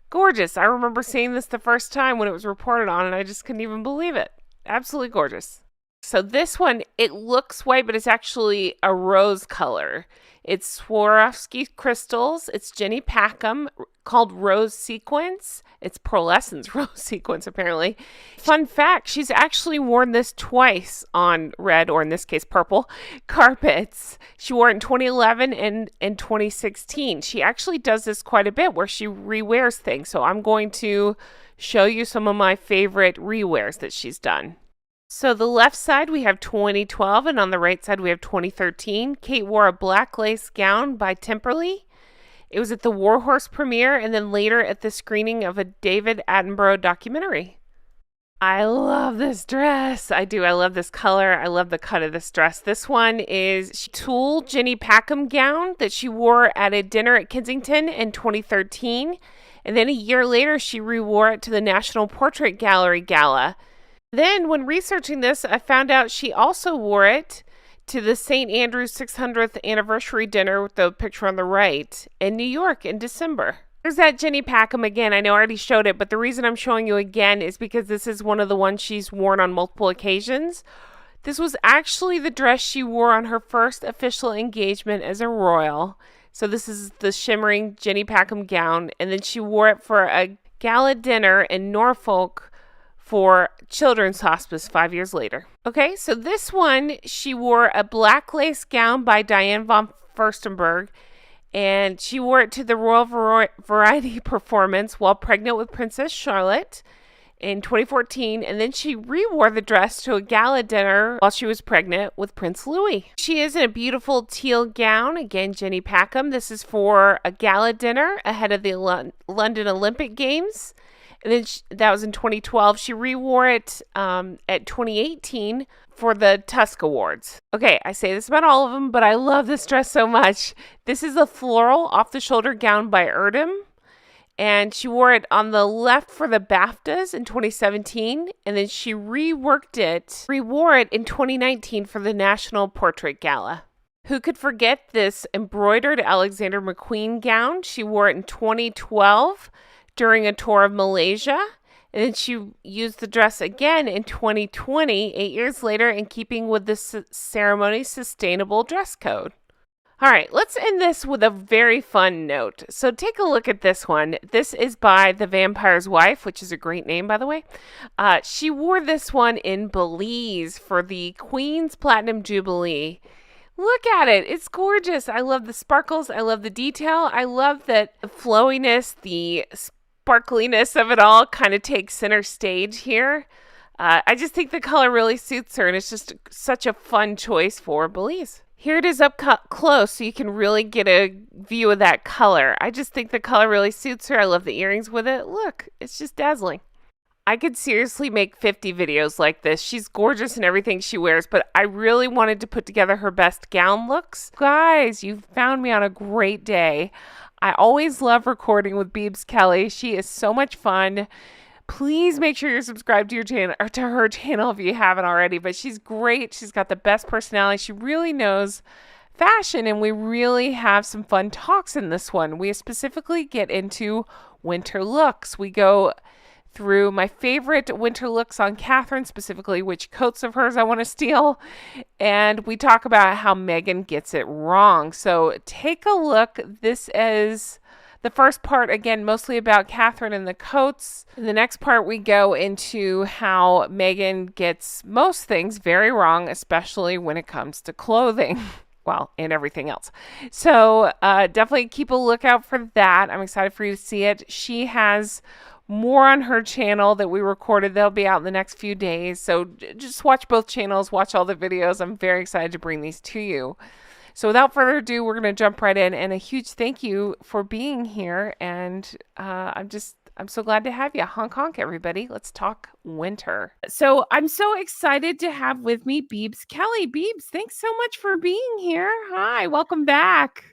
Gorgeous. I remember seeing this the first time when it was reported on, and I just couldn't even believe it. Absolutely gorgeous. So this one, it looks white, but it's actually a rose color. It's Swarovski crystals. It's Jenny Packham, called Rose Sequence. It's pearlescence rose sequence, apparently. Fun fact, she's actually worn this twice on red, or in this case, purple, carpets. She wore it in 2011 and in 2016. She actually does this quite a bit where she rewears things. So I'm going to show you some of my favorite rewears that she's done. So the left side we have 2012 and on the right side we have 2013. Kate wore a black lace gown by Temperley. It was at the Warhorse premiere and then later at the screening of a David Attenborough documentary. I love this dress. I do. I love this color. I love the cut of this dress. This one is tulle Jenny Packham gown that she wore at a dinner at Kensington in 2013. And then a year later, she re-wore it to the National Portrait Gallery Gala. Then, when researching this, I found out she also wore it to the St. Andrew's 600th anniversary dinner with the picture on the right in New York in December. There's that Jenny Packham again. I know I already showed it, but the reason I'm showing you again is because this is one of the ones she's worn on multiple occasions. This was actually the dress she wore on her first official engagement as a royal. So this is the shimmering Jenny Packham gown, and then she wore it for a gala dinner in Norfolk for Children's Hospice 5 years later. Okay, so this one, she wore a black lace gown by Diane von Furstenberg, and she wore it to the Royal Variety performance while pregnant with Princess Charlotte in 2014, and then she re-wore the dress to a gala dinner while she was pregnant with Prince Louis. She is in a beautiful teal gown, again, Jenny Packham. This is for a gala dinner ahead of the London Olympic Games. And then that was in 2012. She re-wore it at 2018 for the Tusk Awards. Okay, I say this about all of them, but I love this dress so much. This is a floral off-the-shoulder gown by Erdem. And she wore it on the left for the BAFTAs in 2017. And then she rewore it in 2019 for the National Portrait Gala. Who could forget this embroidered Alexander McQueen gown? She wore it in 2012 during a tour of Malaysia. And then she used the dress again in 2020, 8 years later, in keeping with the ceremony's sustainable dress code. All right, let's end this with a very fun note. So take a look at this one. This is by The Vampire's Wife, which is a great name, by the way. She wore this one in Belize for the Queen's Platinum Jubilee. Look at it. It's gorgeous. I love the sparkles. I love the detail. I love that the flowiness, the sparkliness of it all kind of takes center stage here. I just think the color really suits her, and it's just such a fun choice for Belize. Here it is up close so you can really get a view of that color. I just think the color really suits her. I love the earrings with it. Look, it's just dazzling. I could seriously make 50 videos like this. She's gorgeous in everything she wears, but I really wanted to put together her best gown looks. Guys, you found me on a great day. I always love recording with Beebs Kelly. She is so much fun. Please make sure you're subscribed to your channel or to her channel if you haven't already. But she's great. She's got the best personality. She really knows fashion, and we really have some fun talks in this one. We specifically get into winter looks. We go through my favorite winter looks on Catherine, specifically which coats of hers I want to steal. And we talk about how Meghan gets it wrong. So take a look. This is the first part, again, mostly about Catherine and the coats. In the next part, we go into how Meghan gets most things very wrong, especially when it comes to clothing. Well, and everything else. So definitely keep a lookout for that. I'm excited for you to see it. She has more on her channel that we recorded. They'll be out in the next few days. So just watch both channels, watch all the videos. I'm very excited to bring these to you. So without further ado, we're going to jump right in. And a huge thank you for being here. And I'm so glad to have you. Honk, honk, everybody. Let's talk winter. So I'm so excited to have with me Beebs Kelly. Beebs, thanks so much for being here. Hi, welcome back.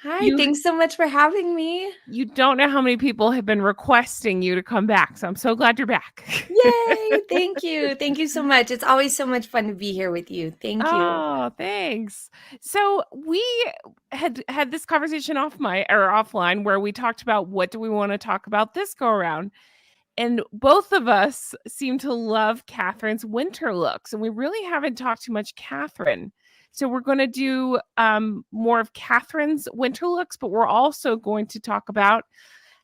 Hi, thanks so much for having me. You don't know how many people have been requesting you to come back, so I'm so glad you're back. Yay, thank you. Thank you so much. It's always so much fun to be here with you. Thank you. Oh, thanks. So we had this conversation offline where we talked about what do we want to talk about this go around. And both of us seem to love Catherine's winter looks, and we really haven't talked too much Catherine. So we're going to do more of Catherine's winter looks, but we're also going to talk about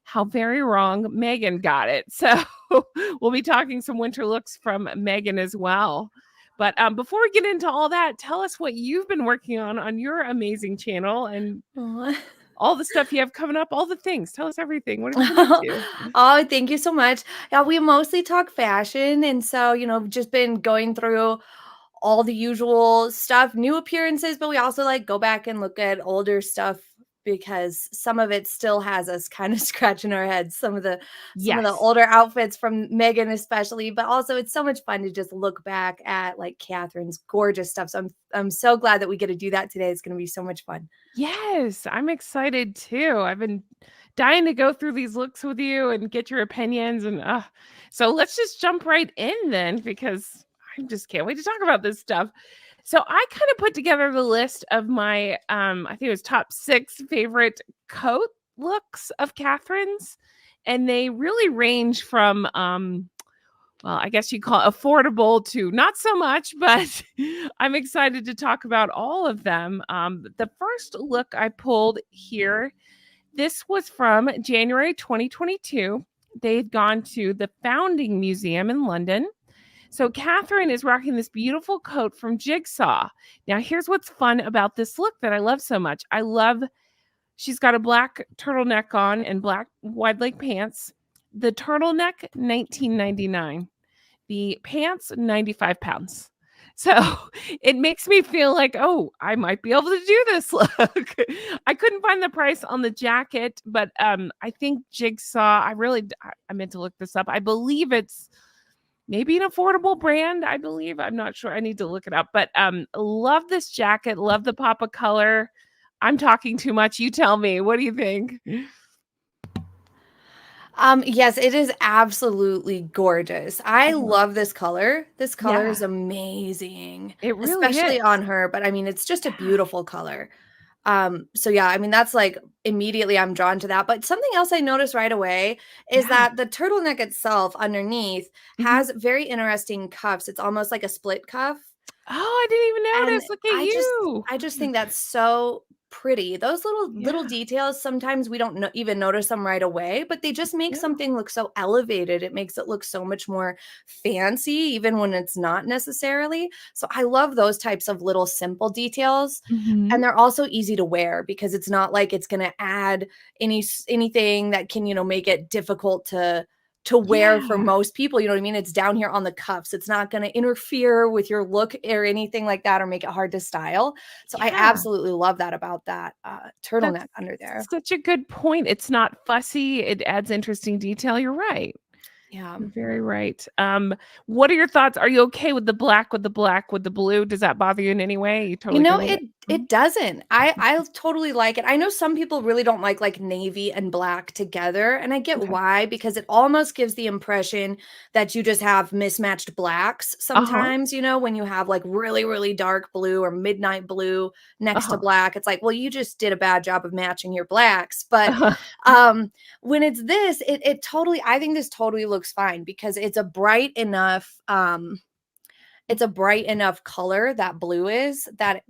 how very wrong Megan got it. So we'll be talking some winter looks from Megan as well. But before we get into all that, tell us what you've been working on your amazing channel and all the stuff you have coming up, all the things. Tell us everything. What have you been up to? Oh, thank you so much. Yeah, we mostly talk fashion. And so, just been going through all the usual stuff, new appearances, but we also like go back and look at older stuff because some of it still has us kind of scratching our heads. Some of the older outfits from Megan especially, but also it's so much fun to just look back at like Catherine's gorgeous stuff. So I'm so glad that we get to do that today. It's going to be so much fun. Yes, I'm excited too. I've been dying to go through these looks with you and get your opinions. And so let's just jump right in then, because I just can't wait to talk about this stuff. So I kind of put together the list of my, I think it was top 6 favorite coat looks of Catherine's. And they really range from, well, I guess you call it affordable to not so much, but I'm excited to talk about all of them. The first look I pulled here, this was from January 2022. They had gone to the Founding Museum in London. So Catherine is rocking this beautiful coat from Jigsaw. Now, here's what's fun about this look that I love so much. She's got a black turtleneck on and black wide leg pants. The turtleneck, $19.99. The pants, 95 pounds. So it makes me feel like, oh, I might be able to do this look. I couldn't find the price on the jacket, but I think Jigsaw, I meant to look this up. I believe it's maybe an affordable brand. I believe, I'm not sure. I need to look it up, but love this jacket. Love the pop of color. I'm talking too much. You tell me. What do you think? Yes, it is absolutely gorgeous. I love this color. This color is amazing. It really especially is. on her, but I mean, it's just a beautiful color. So yeah, I mean, that's like immediately I'm drawn to that. But something else I noticed right away is that the turtleneck itself underneath has very interesting cuffs. It's almost like a split cuff. Oh, I didn't even notice. Look at you. I just think that's so pretty. Those little details, sometimes we don't even notice them right away, but they just make something look so elevated. It makes it look so much more fancy, even when it's not necessarily. So I love those types of little simple details. And they're also easy to wear because it's not like it's going to add anything that can, make it difficult to wear for most people. You know what I mean? It's down here on the cuffs. It's not going to interfere with your look or anything like that or make it hard to style. So I absolutely love that about that turtleneck under there. Such a good point. It's not fussy. It adds interesting detail. You're right. Yeah. You're very right. What are your thoughts? Are you okay with the black, with the blue? Does that bother you in any way? You totally it doesn't. I totally like it. I know some people really don't like navy and black together, and I get why, because it almost gives the impression that you just have mismatched blacks sometimes, when you have like really, really dark blue or midnight blue next to black. It's like, well, you just did a bad job of matching your blacks. But when it's this, it totally, I think this totally looks fine because it's a bright enough color, that blue is, that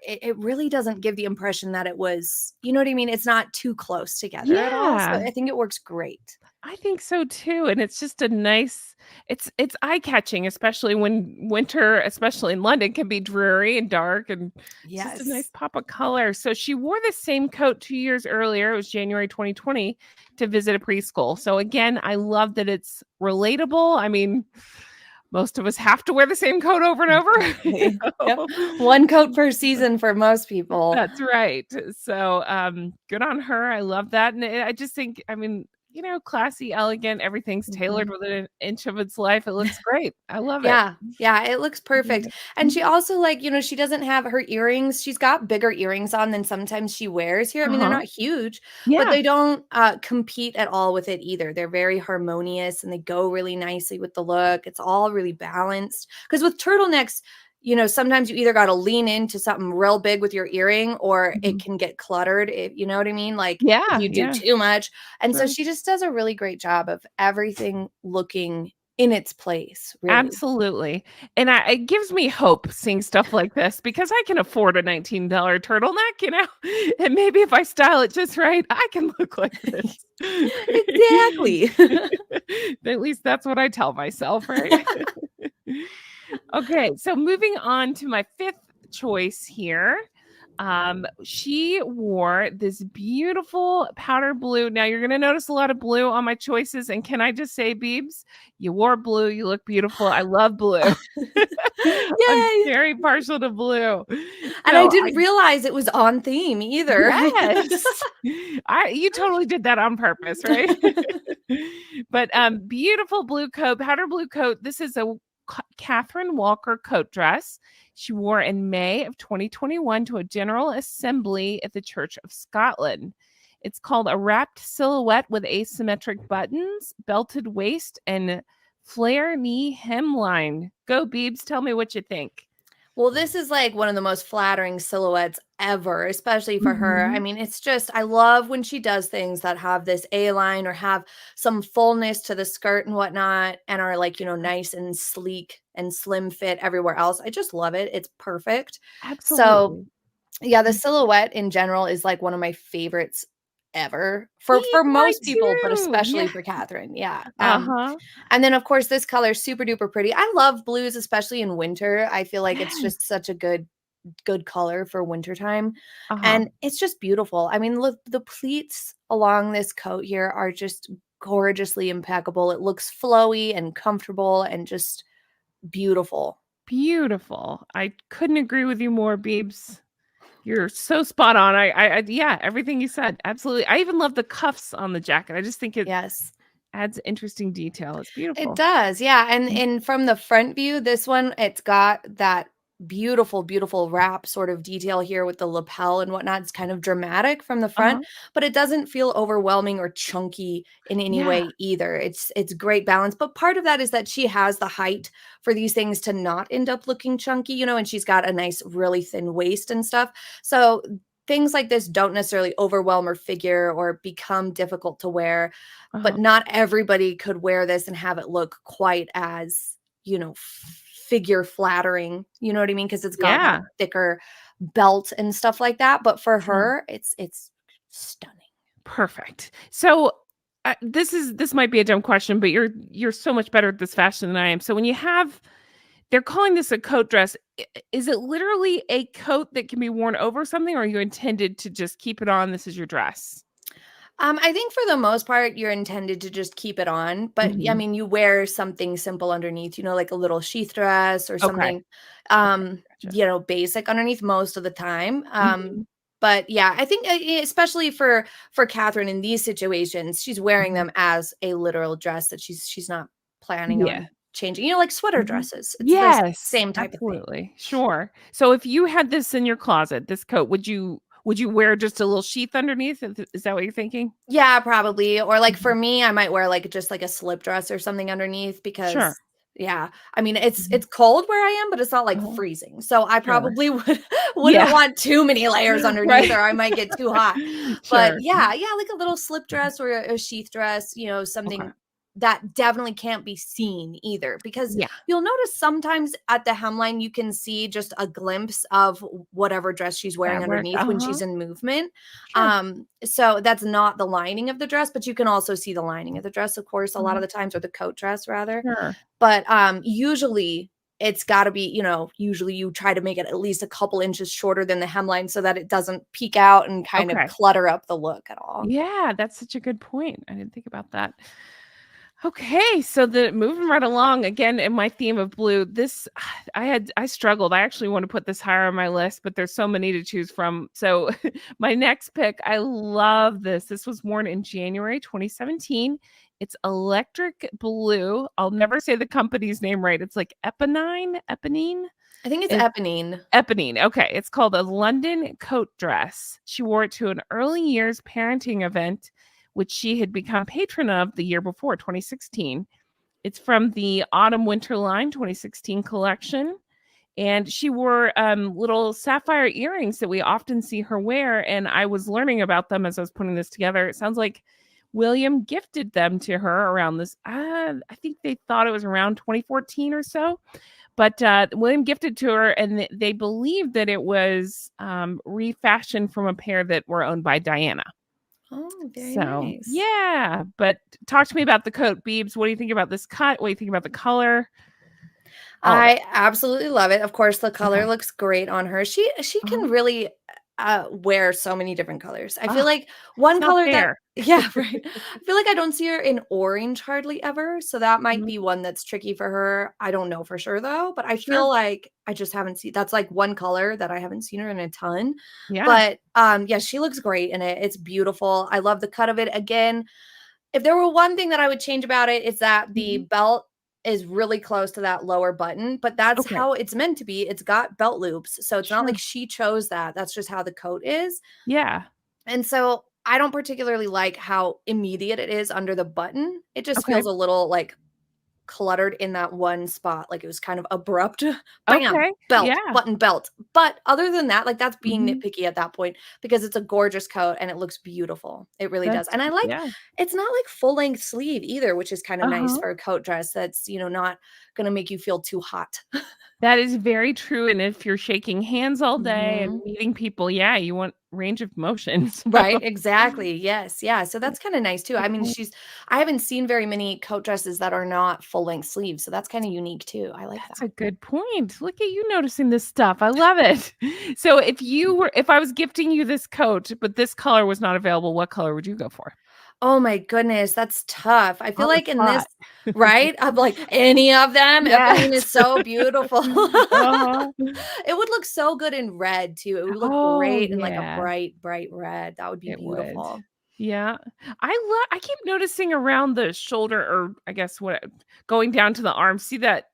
it really doesn't give the impression that it was, you know what I mean? It's not too close together at all. So I think it works great. I think so too. And it's just a nice, it's eye-catching, especially when winter, especially in London, can be dreary and dark, and just a nice pop of color. So she wore the same coat 2 years earlier. It was January 2020 to visit a preschool. So again, I love that it's relatable. I mean, most of us have to wear the same coat over and over. One coat per season for most people. That's right. So good on her. I love that. And I just think, I mean, classy, elegant, everything's tailored within an inch of its life. It looks great. I love it. Yeah, it looks perfect. And she also, like, she doesn't have her earrings. She's got bigger earrings on than sometimes she wears here. I mean, they're not huge, but they don't compete at all with it either. They're very harmonious and they go really nicely with the look. It's all really balanced. Because with turtlenecks, sometimes you either got to lean into something real big with your earring, or it Mhm. can get cluttered, if you know what I mean, like if Yeah, you do yeah, too much. And so sure. she just does a really great job of everything looking in its place, really. Absolutely. And it gives me hope seeing stuff like this because I can afford a $19 turtleneck, and maybe if I style it just right, I can look like this. Exactly. At least that's what I tell myself, right? Okay, so moving on to my fifth choice here. She wore this beautiful powder blue. Now you're gonna notice a lot of blue on my choices, and can I just say, Beebs, you wore blue, you look beautiful. I love blue. I'm Yay. very partial to blue. And I So I didn't realize it was on theme either. yes. You totally did that on purpose, right? But beautiful blue coat, powder blue coat. This is a Catherine Walker coat dress. She wore in May of 2021 to a general assembly at the Church of Scotland. It's called a wrapped silhouette with asymmetric buttons, belted waist, and flare knee hemline. Go, Beebs. Tell me what you think. Well, this is like one of the most flattering silhouettes ever, especially for her. I Mhm. mean, it's just, I love when she does things that have this A line or have some fullness to the skirt and whatnot, and are like, nice and sleek and slim fit everywhere else. I just love it. It's perfect. So, Absolutely. yeah, the silhouette in general is like one of my favorites ever for Mine most people, but too. especially Yeah. for Catherine. Yeah. Uh-huh. And then of course this color is super duper pretty. I love blues, especially in winter. I feel like it's Yes. just such a good color for wintertime. Uh-huh. And it's just beautiful. I mean, look, the pleats along this coat here are just gorgeously impeccable. It looks flowy and comfortable and just beautiful. Beautiful. I couldn't agree with you more, Beebs. You're so spot on. Yeah, everything you said. Absolutely. I even love the cuffs on the jacket. I just think it Yes. adds interesting detail. It's It beautiful. does, yeah, and Mm. and from the front view, this one, it's got that beautiful, beautiful wrap sort of detail here with the lapel and whatnot. It's kind of dramatic from the front, Uh-huh. but it doesn't feel overwhelming or chunky in any Yeah. way either. It's great balance, but part of that is that she has the height for these things to not end up looking chunky, and she's got a nice, really thin waist and stuff. So things like this don't necessarily overwhelm her figure or become difficult to wear, Uh-huh. but not everybody could wear this and have it look quite as, figure flattering. You know what I mean? Because it's got that Yeah. thicker belt and stuff like that. But for Sure. her, it's stunning. Perfect. So this might be a dumb question, but you're so much better at this fashion than I am. So when you have they're calling this a coat dress. Is it literally a coat that can be worn over something, or are you intended to just keep it on? This is your dress. I think for the most part, you're intended to just keep it on, but I Mhm. mean, you wear something simple underneath, like a little sheath dress or Okay. something, Okay. Gotcha. basic underneath most of the time. Mhm. But yeah, I think especially for Catherine in these situations, she's wearing Mhm. them as a literal dress that she's not planning Yeah. on changing. Like sweater Mhm. dresses. It's the Yes, same type of thing. absolutely. Sure. So if you had this in your closet, this coat, would you wear just a little sheath underneath? Is that what you're thinking? Yeah, probably. Or like for Mhm. me, I might wear like just like a slip dress or something underneath Sure. because yeah, I mean it's Mhm. it's cold where I am, but it's not like Uh-huh. freezing. So I Sure. probably wouldn't Yeah. want too many layers underneath Right. or I might get too hot. But Sure. yeah, like a little slip dress or a sheath dress, Okay. something that definitely can't be seen either because Yeah. you'll notice sometimes at the hemline you can see just a glimpse of whatever dress she's wearing Fabric. underneath when Uh-huh. she's in movement. Sure. So that's not the lining of the dress, but you can also see the lining of the dress, of course, a lot Uh-huh. of the times, or the coat dress rather. Sure. But usually it's got to be, usually you try to make it at least a couple inches shorter than the hemline so that it doesn't peek out and kind of Okay. clutter up the look at all. Yeah, that's such a good point. I didn't think about that. Okay, so the moving right along again in my theme of blue, this I struggled. I actually want to put this higher on my list, but there's so many to choose from. So my next pick, I love this. This was worn in January 2017. It's electric blue. I'll never say the company's name right. It's like Eponine. I think it's It, Eponine. Eponine. Okay, it's called a London coat dress. She wore it to an early years parenting event which she had become patron of the year before, 2016. It's from the Autumn Winter line 2016 collection. And she wore little sapphire earrings that we often see her wear. And I was learning about them as I was putting this together. It sounds like William gifted them to her around this. I think they thought it was around 2014 or so. But William gifted to her, and they believed that it was refashioned from a pair that were owned by Diana. Oh, very So, nice. yeah. But talk to me about the coat, Beebs. What do you think about this cut? What do you think about the color? I absolutely love it. Of course, the color Okay. looks great on her. She can really wear so many different colors. I feel Oh, like one it's not color that fair. yeah, right. I feel like I don't see her in orange hardly ever, so that might Mhm. be one that's tricky for her. I don't know for sure though, but I Sure. feel like I just haven't seen that's like one color that I haven't seen her in a ton. Yeah. But yeah, she looks great in it. It's beautiful. I love the cut of it. Again, if there were one thing that I would change about it, it's that the Mhm. belt is really close to that lower button, but that's Okay. how it's meant to be. It's got belt loops. So it's not Sure. like she chose that. That's just how the coat is. Yeah. And so I don't particularly like how immediate it is under the button. It just Okay. feels a little like cluttered in that one spot, like it was kind of abrupt. Bam, Okay. belt, Yeah. button, belt. But other than that, like that's being Mhm. nitpicky at that point because it's a gorgeous coat and it looks beautiful. It really does. That's And I like yeah. it's not like full length sleeve either, which is kind of nice Uh-huh. for a coat dress that's, not going to make you feel too hot. That is very true, and if you're shaking hands all day and Mhm. meeting people, yeah, you want range of motion, Right, so exactly. Yes. Yeah. So yeah. that's kind of nice too. I mean, Okay. I haven't seen very many coat dresses that are not full length sleeves. So that's kind of unique too. I like That's that. a good point. Look at you noticing this stuff. I love it. So if I was gifting you this coat, but this color was not available, what color would you go for? Oh my goodness, that's tough. I feel On the like in this spot. right? I'm like, "Any of them? Everything Yes. is so beautiful." Uh-huh. It would look so good in red too. It would look Oh, great in like a yeah, bright, bright red. That would be it would. beautiful. Yeah. I keep noticing around the shoulder or I guess what going down to the arm. See that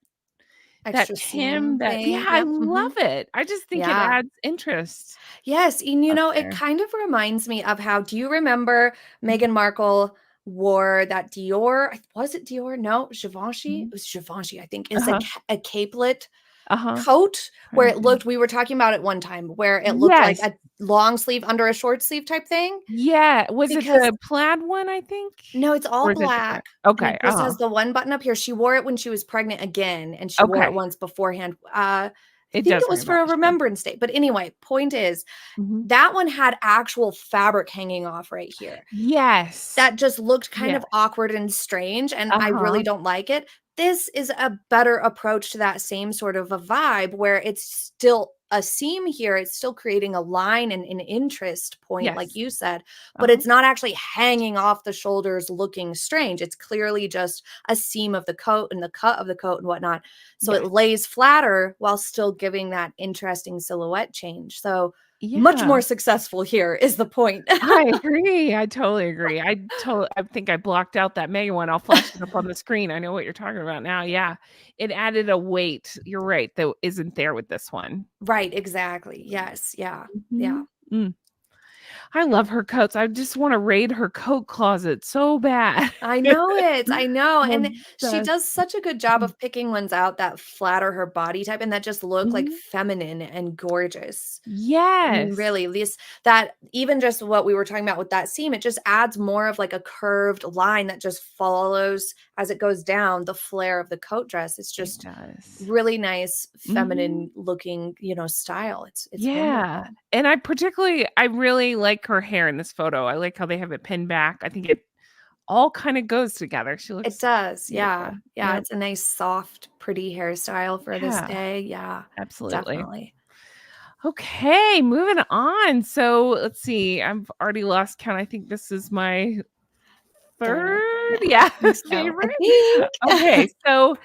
Extra Tim seam that yeah, thing. I Yep, mhm. love it. I just think it Yeah. adds interest Yes, and up it there. kind of reminds me of how do you remember Meghan Markle wore that Dior was it Dior? No, Givenchy? It Mhm. was Givenchy, I think. Is Uh-huh. a capelet Uh-huh. coat where Trying to it think. looked we were talking about it one time, where it looked like Yes. a long sleeve under a short sleeve type thing, Yeah. Was it because the plaid one, I think? no, it's all Or is it different? black, and Okay. it just has the one button up here. She wore it when she was pregnant again, and she wore it Okay. once beforehand. I It think does it ring was a for bell, a sure. Remembrance Day, but anyway, point is, Mhm. that one had actual fabric hanging off right here. Yes. That just looked kind Yeah. of awkward and strange, and I really Uh-huh. don't like it. This is a better approach to that same sort of a vibe where it's still a seam here, it's still creating a line and an interest point, like Yes. you said, but Uh-huh. it's not actually hanging off the shoulders looking strange. It's clearly just a seam of the coat and the cut of the coat and whatnot. So it Yes. lays flatter while still giving that interesting silhouette change. So much Yeah. more successful here is the point. I agree. I totally agree. I think I blocked out that mega one. I'll flash it up on the screen. I know what you're talking about now. Yeah. It added a weight. You're right. That isn't there with this one. Right, exactly. Yes, yeah, yeah. Mhm. Mm. I love her coats. I just want to raid her coat closet so bad. I know it, I know, I'm and she obsessed. does such a good job of picking ones out that flatter her body type and that just look, like, Mhm. feminine and gorgeous. I mean, Yes. really, this that even just what we were talking about with that seam, it just adds more of, like, a curved line that just follows as it goes down the flare of the coat dress. It's It just does. really nice Mhm. feminine looking, style. It's Yeah, wonderful. and I really like her hair in this photo. I like how they have it pinned back. I think it all kinda goes together. She It looks does, yeah. beautiful. Yeah, Yep. it's a nice, soft, pretty hairstyle for this Yeah, day. Yeah, absolutely. definitely. Okay, moving on. So, let's see, I've already lost count. I think this is my Third, 3rd, yeah, yeah, I think so. I favorite. think. Okay, so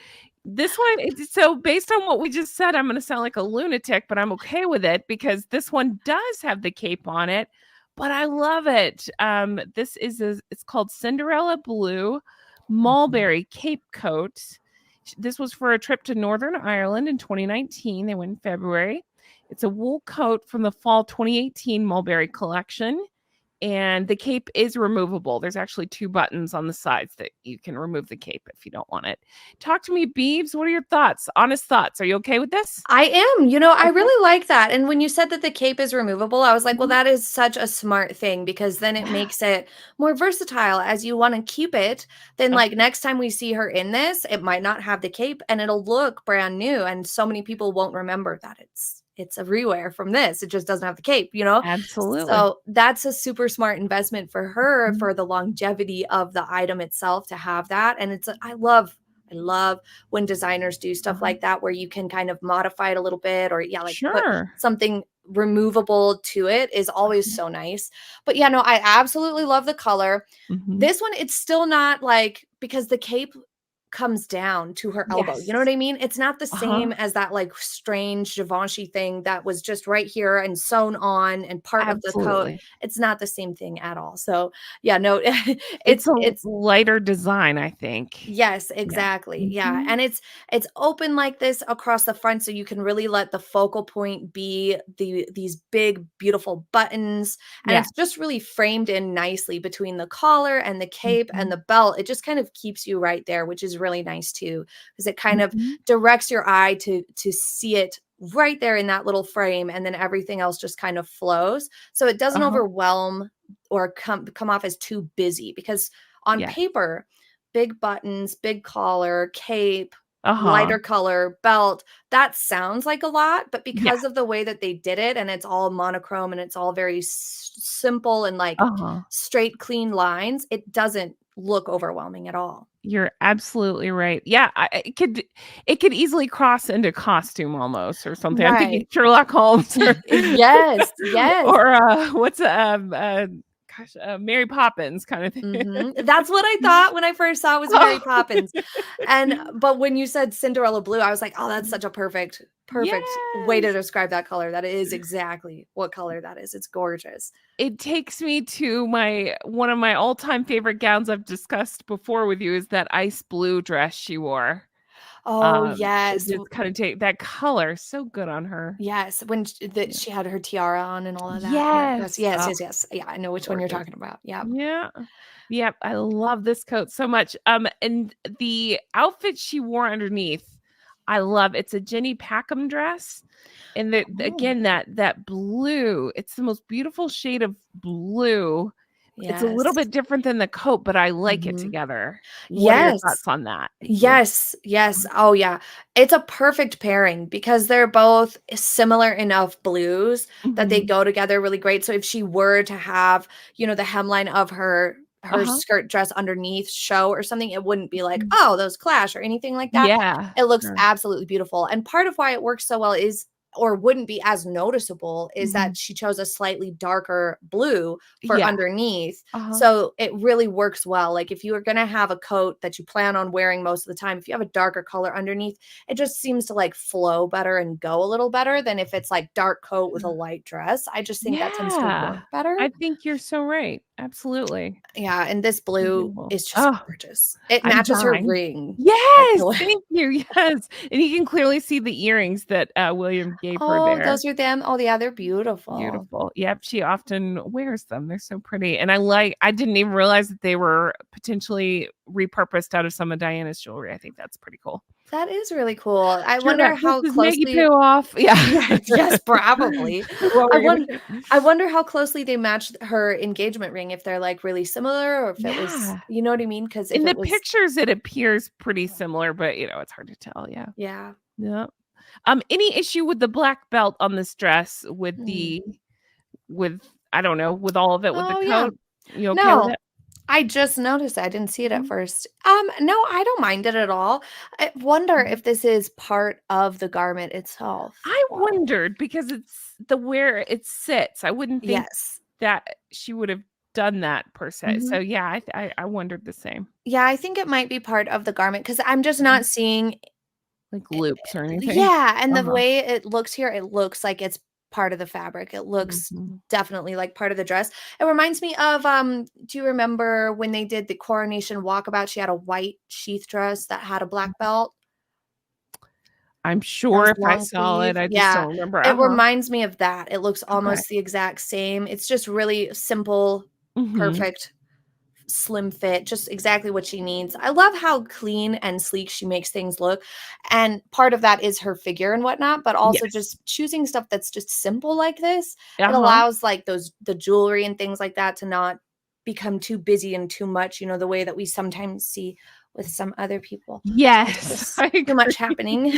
this one so based on what we just said, I'm gonna sound like a lunatic, but I'm okay with it because this one does have the cape on it, but I love it. It's called Cinderella Blue Mhm. Mulberry Cape Coat. This was for a trip to Northern Ireland in 2019. They went in February. It's a wool coat from the fall 2018 Mulberry collection. And the cape is removable. There's actually 2 buttons on the sides that you can remove the cape if you don't want it. Talk to me, Beebs. What are your thoughts? Honest thoughts. Are you okay with this? I am. I Okay. really like that. And when you said that the cape is removable, I was like, well, Mhm. that is such a smart thing because then it Yeah. makes it more versatile as you want to keep it. Then, Okay. like, next time we see her in this, it might not have the cape and it'll look brand new. And so many people won't remember that it's a rewear from this. It just doesn't have the cape. Absolutely. So that's a super smart investment for her Mhm. for the longevity of the item itself to have that. And I love when designers do stuff Uh-huh. like that where you can kind of modify it a little bit or yeah, like put Sure. something removable to it is always Uh-huh. so nice. But yeah, no, I absolutely love the color. Mhm. This one, it's still not like because the cape comes down to her elbow. You know Yes. what I mean? It's not the Uh-huh. same as that like strange Givenchy thing that was just right here and sewn on and part of the coat. Absolutely. It's not the same thing at all. So yeah, no, It's a it's lighter design, I think. yes, Yeah. exactly. Yeah, Mhm. and it's open like this across the front so you can really let the focal point be these big beautiful buttons and Yeah. it's just really framed in nicely between the collar and the cape and Mhm. the belt. It just kind of keeps you right there, which is really nice too because it kind of Mhm. directs your eye to see it right there in that little frame and then everything else just kind of flows. So it doesn't Uh-huh. overwhelm or come off as too busy because on Yeah. paper big buttons, big collar, cape, Uh-huh. lighter color, belt. That sounds like a lot, but Yeah. because of the way that they did it and it's all monochrome and it's all very simple and like Uh-huh. straight, clean lines, it doesn't look overwhelming at all. You're absolutely right. Yeah, it could easily cross into costume almost or something. I'm thinking Right. Sherlock Holmes or Yes, yes. or, what's, gosh, Mary Poppins kind of thing. That's what I thought when I first saw it was Mary Oh. Poppins. But when you said Cinderella blue, I was like, "Oh, that's such a perfect way to Yes. describe that color. That is exactly what color that is. It's gorgeous." It takes me to my one of my all-time favorite gowns I've discussed before with you is that ice blue dress she wore. Oh, It yes. just kinda take that color, so good on her. Yes, when sh that Yeah. she had her tiara on and all of that in that dress. Yes. Yes, Oh, yes, yes. Yeah, I know which one you're gorgeous. talking about. Yeah. Yeah. Yep, I love this coat so much. And the outfit she wore underneath, I love. It's a Jenny Packham dress, and Oh, again, that blue, it's the most beautiful shade of blue. It's a little yes. bit different than the coat, but I like it Mhm. together. What are your Yes. thoughts on that? Yes, yes. Oh, yeah. It's a perfect pairing because they're both similar enough blues that they Mhm. go together really great. So if she were to have, the hemline of her Uh-huh. skirt dress underneath show or something, it wouldn't be like, Mhm. "Oh, those clash," or anything like that. Yeah, It looks sure. absolutely beautiful. And part of why it works so well is or wouldn't be as noticeable is that Mhm. she chose a slightly darker blue for Yeah. underneath Uh-huh. so it really works well. Like if you are going to have a coat that you plan on wearing most of the time, if you have a darker color underneath, it just seems to like flow better and go a little better than if it's like dark coat with a light dress. I just think that tends to Yeah. work better. I think you're so right. Absolutely. Yeah, and this blue Beautiful. is just Oh, gorgeous. It I'm matches her dying. ring. Like Yes, the way thank you, yes, and you can clearly see the earrings that, William gave her Oh, there. those are them. Oh, yeah, they're beautiful. Beautiful. Yep, she often wears them, they're so pretty, and I didn't even realize that they were potentially repurposed out of some of Diana's jewelry. I think that's pretty cool. That is really cool. I Sure wonder got how Princess Maggie closely Poo off. Yeah. Yeah, yes, probably. What I were you wonder gonna say? I wonder how closely they matched her engagement ring, if they're, like, really similar or if it was Yeah. you know what I mean? Because In if the it was pictures, it appears pretty similar, but, it's hard to tell, yeah. yeah. Yep. Any issue with the black belt on this dress Hmm. with I don't know, with all of it with the Oh, yeah. coat? You okay with No, it? I just noticed, I didn't see it at Mhm, first. No, I don't mind it at all. I wonder mhm. if this is part of the garment itself. I Wow. wondered because it's the where it sits. I wouldn't think Yes. that she would have done that per se. Mhm. So, yeah, I wondered the same. Yeah, I think it might be part of the garment because 'cause I'm just Mhm. not seeing Like loops or anything? yeah, and the Uh-huh. way it looks here, it looks like it's part of the fabric. It looks Mhm. definitely like part of the dress. It reminds me of do you remember when they did the coronation walkabout? She had a white sheath dress that had a black belt. I'm sure Those if I long saw it, sleeve. I just Yeah. don't remember. It reminds me of that. It looks Okay. almost the exact same. It's just really simple, Mhm. perfect, slim fit, just exactly what she needs. I love how clean and sleek she makes things look. And part of that is her figure and whatnot, but also Yes. just choosing stuff that's just simple like this. It Uh-huh. allows like the jewelry and things like that to not become too busy and too much, the way that we sometimes see with some other people. It's Yes, just I too much agree. happening.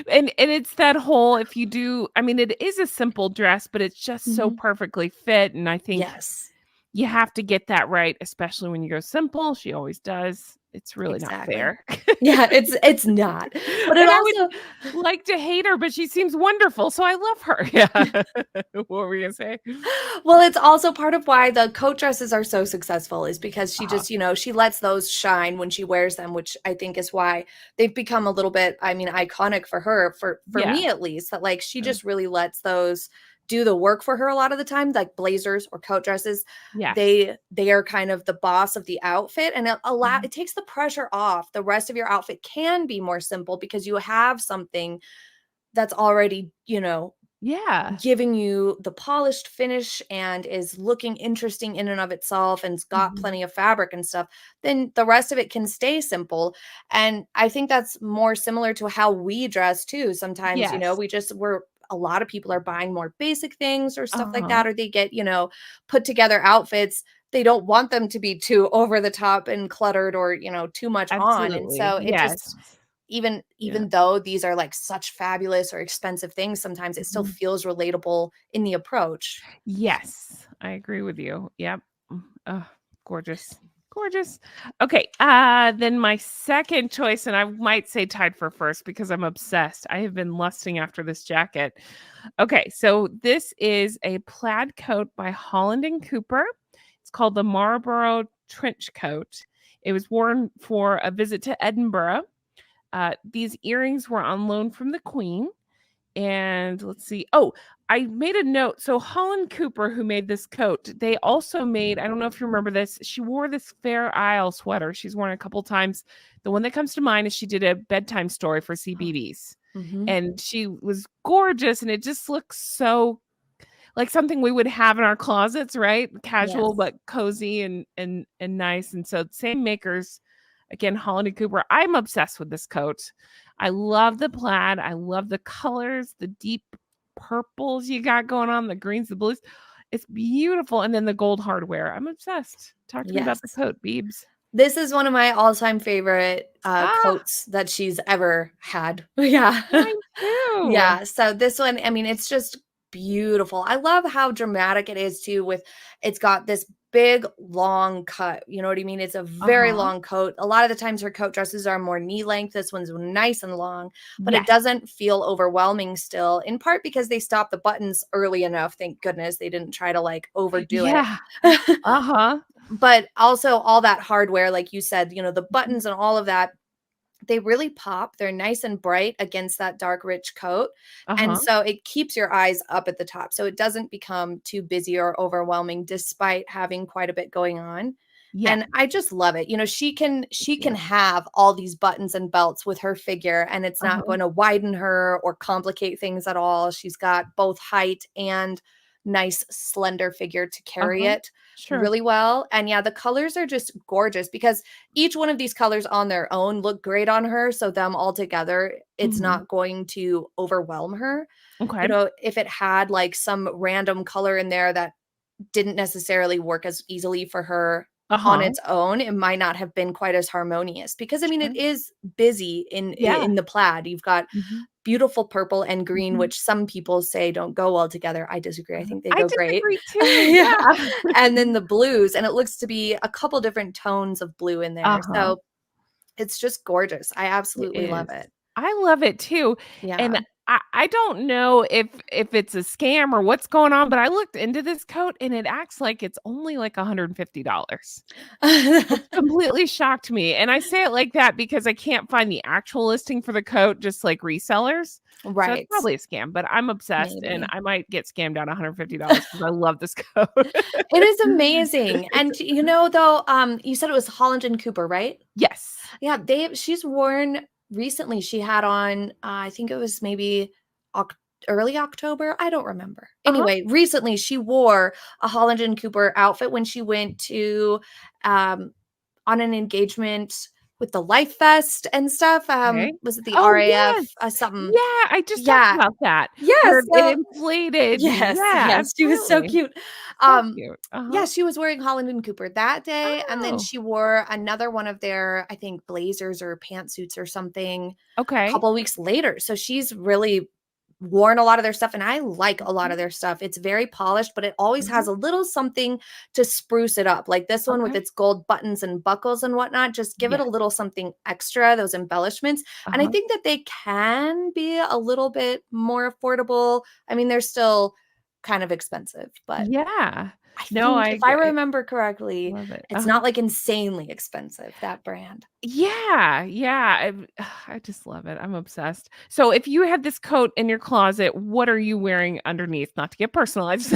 And it's that whole if you do I mean, it is a simple dress, but it's just so Mhm. perfectly fit, and I think Yes, you have to get that right, especially when you go simple, she always does. It's really not exactly. fair. Yeah, it's not. But it And I would also like to hate her, but she seems wonderful, so I love her. Yeah. What were you gonna say? well, it's also part of why the coat dresses are so successful is because she Uh-huh. just, she lets those shine when she wears them, which I think is why they've become a little bit, I mean, iconic for her, for Yeah. me at least, that like she Sure. just really lets those do the work for her a lot of the time, like blazers or coat dresses. Yes. They are kind of the boss of the outfit, and Mhm. it takes the pressure off. The rest of your outfit can be more simple because you have something that's already, Yeah. giving you the polished finish and is looking interesting in and of itself and's got Mhm. plenty of fabric and stuff, then the rest of it can stay simple. And I think that's more similar to how we dress too. Sometimes, Yes. we're a lot of people are buying more basic things or stuff like Uh-huh. that, or they get, put together outfits. They don't want them to be too over the top and cluttered or, too much on. And Absolutely. so it just Yes. Yeah. even though these are like such fabulous or expensive things, sometimes it still Mhm. feels relatable in the approach. Yes, I agree with you. Yep. Oh, gorgeous. Gorgeous. Okay, then my second choice, and I might say tied for first because I'm obsessed. I have been lusting after this jacket. Okay, so this is a plaid coat by Holland and Cooper. It's called the Marlborough trench coat. It was worn for a visit to Edinburgh. These earrings were on loan from the Queen. And let's see. Oh, I made a note. So Holland Cooper, who made this coat, they also made, I don't know if you remember this, she wore this Fair Isle sweater. She's worn it a couple times. The one that comes to mind is she did a bedtime story for CBBS. Mhm. And she was gorgeous, and it just looks so like something we would have in our closets, right? Casual Yes. but cozy and nice. And so same makers, again, Holland and Cooper. I'm obsessed with this coat. I love the plaid. I love the colors, the deep purples you got going on, the greens, the blues. It's beautiful. And then the gold hardware. I'm obsessed. Talk to me about the Yes. coat, Beebs. This is one of my all-time favorite Ah, coats that she's ever had. Yeah. mine too. Yeah, so this one, I mean, it's just beautiful. I love how dramatic it is too with it's got this big long cut. You know what I mean? It's a very Uh-huh. long coat. A lot of the times her coat dresses are more knee length. This one's nice and long, but it Yes. doesn't feel overwhelming still, in part because they stopped the buttons early enough. Thank goodness they didn't try to like overdo it. Yeah. Uh-huh. But also all that hardware, like you said, the Mhm. buttons and all of that, they really pop. They're nice and bright against that dark, rich coat. And Uh-huh. so it keeps your eyes up at the top. So it doesn't become too busy or overwhelming despite having quite a bit going on. Yeah. And I just love it. She can Yeah. have all these buttons and belts with her figure and it's not Uh-huh. going to widen her or complicate things at all. She's got both height and nice slender figure to carry Uh-huh. it Sure. really well. And yeah, the colors are just gorgeous because each one of these colors on their own look great on her. So them all together, it's Mhm. not going to overwhelm her. Okay. If it had like some random color in there that didn't necessarily work as easily for her on Uh-huh. its own, it might not have been quite as harmonious because I mean it Sure. is busy Yeah. in the plaid. You've got Mhm. beautiful purple and green, Mhm. which some people say don't go well together. I disagree. I think they I go great. disagree too, Yeah. yeah. And then the blues, and it looks to be a couple different tones of blue in there. Uh-huh. So it's just gorgeous. I It absolutely love is. it. I love it too, Yeah. and I don't know if it's a scam or what's going on, but I looked into this coat and it acts like it's only like $150. Which completely shocked me, and I say it like that because I can't find the actual listing for the coat, just like resellers. So it's Right. probably a scam, but I'm obsessed and Maybe. I might get scammed out $150 because I love this coat. It is amazing. And though, you said it was Holland and Cooper, right? Yes. Yeah, she's worn recently she had on, I think it was maybe Oc early October, I don't remember. Uh-huh. Anyway, recently she wore a Holland& and Cooper outfit when she went to, um, on an engagement with the Life Fest and stuff. Okay. Was it the Oh, RAF, yes. something? Yeah, I just talked Yeah. about that, Yeah, where it so inflated. yes, Yeah, yes, she was so absolutely. cute. So Um, cute. yeah, Uh-huh. she was wearing Holland& Cooper that day, and then Oh, she wore another one of their, I think, blazers or pantsuits or something a okay. couple weeks later. So she's really worn a lot of their stuff, and I like a lot Mhm, of their stuff. It's very polished, but it always has mhm. a little something to spruce it up. Like this one with Okay. its gold buttons and buckles and whatnot, just give it Yeah. a little something extra, those embellishments. And I Uh-huh. think that they can be a little bit more affordable. I mean, they're still kind of expensive, but Yeah. I No, think I if I agree. remember correctly, Love it. it's Uh-huh. not like insanely expensive, that brand. Yeah, yeah, I just love it. I'm obsessed. So if you had this coat in your closet, what are you wearing underneath? Not to get personal, I just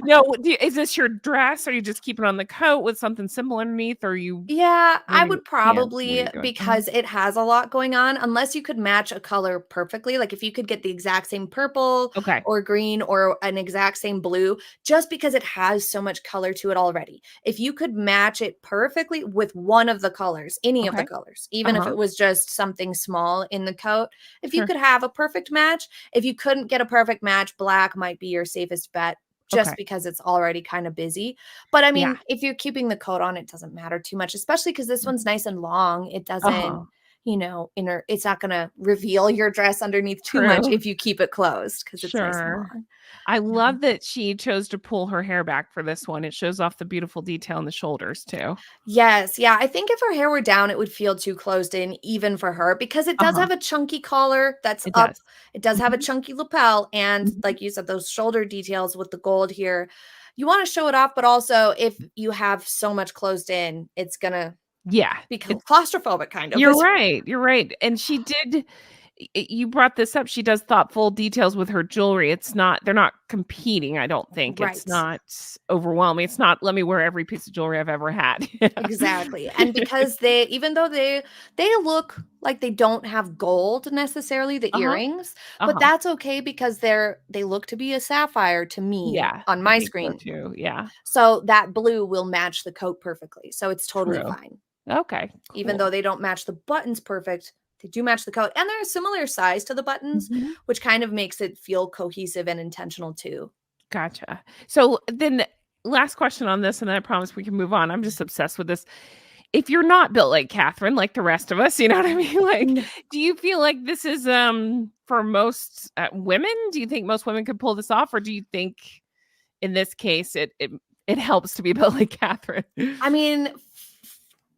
no, is this your dress? Or you just keeping on the coat with something simple underneath? Or are you Yeah, I wearing would pants? What are probably, you doing? Uh-huh. because it has a lot going on, unless you could match a color perfectly. Like if you could get the exact same purple Okay. or green or an exact same blue, just because it has so much color to it already. If you could match it perfectly with one of the colors, any of the Okay. colors, even if Uh-huh. it was just something small in the coat, if you Sure. could have a perfect match, if you couldn't get a perfect match, black might be your safest bet Okay. just because it's already kind of busy. But I Yeah. mean, if you're keeping the coat on, it doesn't matter too much, especially because this one's nice and long. It doesn't, Uh-huh. it's not going to reveal your dress underneath too much True. if you keep it closed because it's nice and Sure. long. I Yeah. love that she chose to pull her hair back for this one. It shows off the beautiful detail in the shoulders too. Yes. Yeah. I think if her hair were down, it would feel too closed in, even for her, because it does Uh-huh. have a chunky collar that's It up. does. It does have a Mhm. chunky lapel. And Mhm. like you said, those shoulder details with the gold here, you want to show it off. But also, if you have so much closed in, it's going to Yeah. be It's claustrophobic, kind of. You're right, you're right, and she did you brought this up, she does thoughtful details with her jewelry. It's not they're not competing, I don't think. It's Right. not overwhelming. It's not, "Let me wear every piece of jewelry I've ever had." Exactly. And because they even though they look like they don't have gold necessarily, the Uh-huh, earrings, but uh-huh. that's okay because they look to be a sapphire to me Yeah, on I my think so screen. too, yeah. So that blue will match the coat perfectly. So it's totally True. fine. Okay, Even though cool. they don't match the buttons perfect, they do match the coat. And they're a similar size to the buttons, Mhm. which kind of makes it feel cohesive and intentional too. Gotcha. So, then last question on this, and then I promise we can move on. I'm just obsessed with this. If you're not built like Catherine, like the rest of us, you know what I mean? Like, do you feel like this is, for most, women? Do you think most women could pull this off? Or do you think in this case, it helps to be built like Catherine? I mean,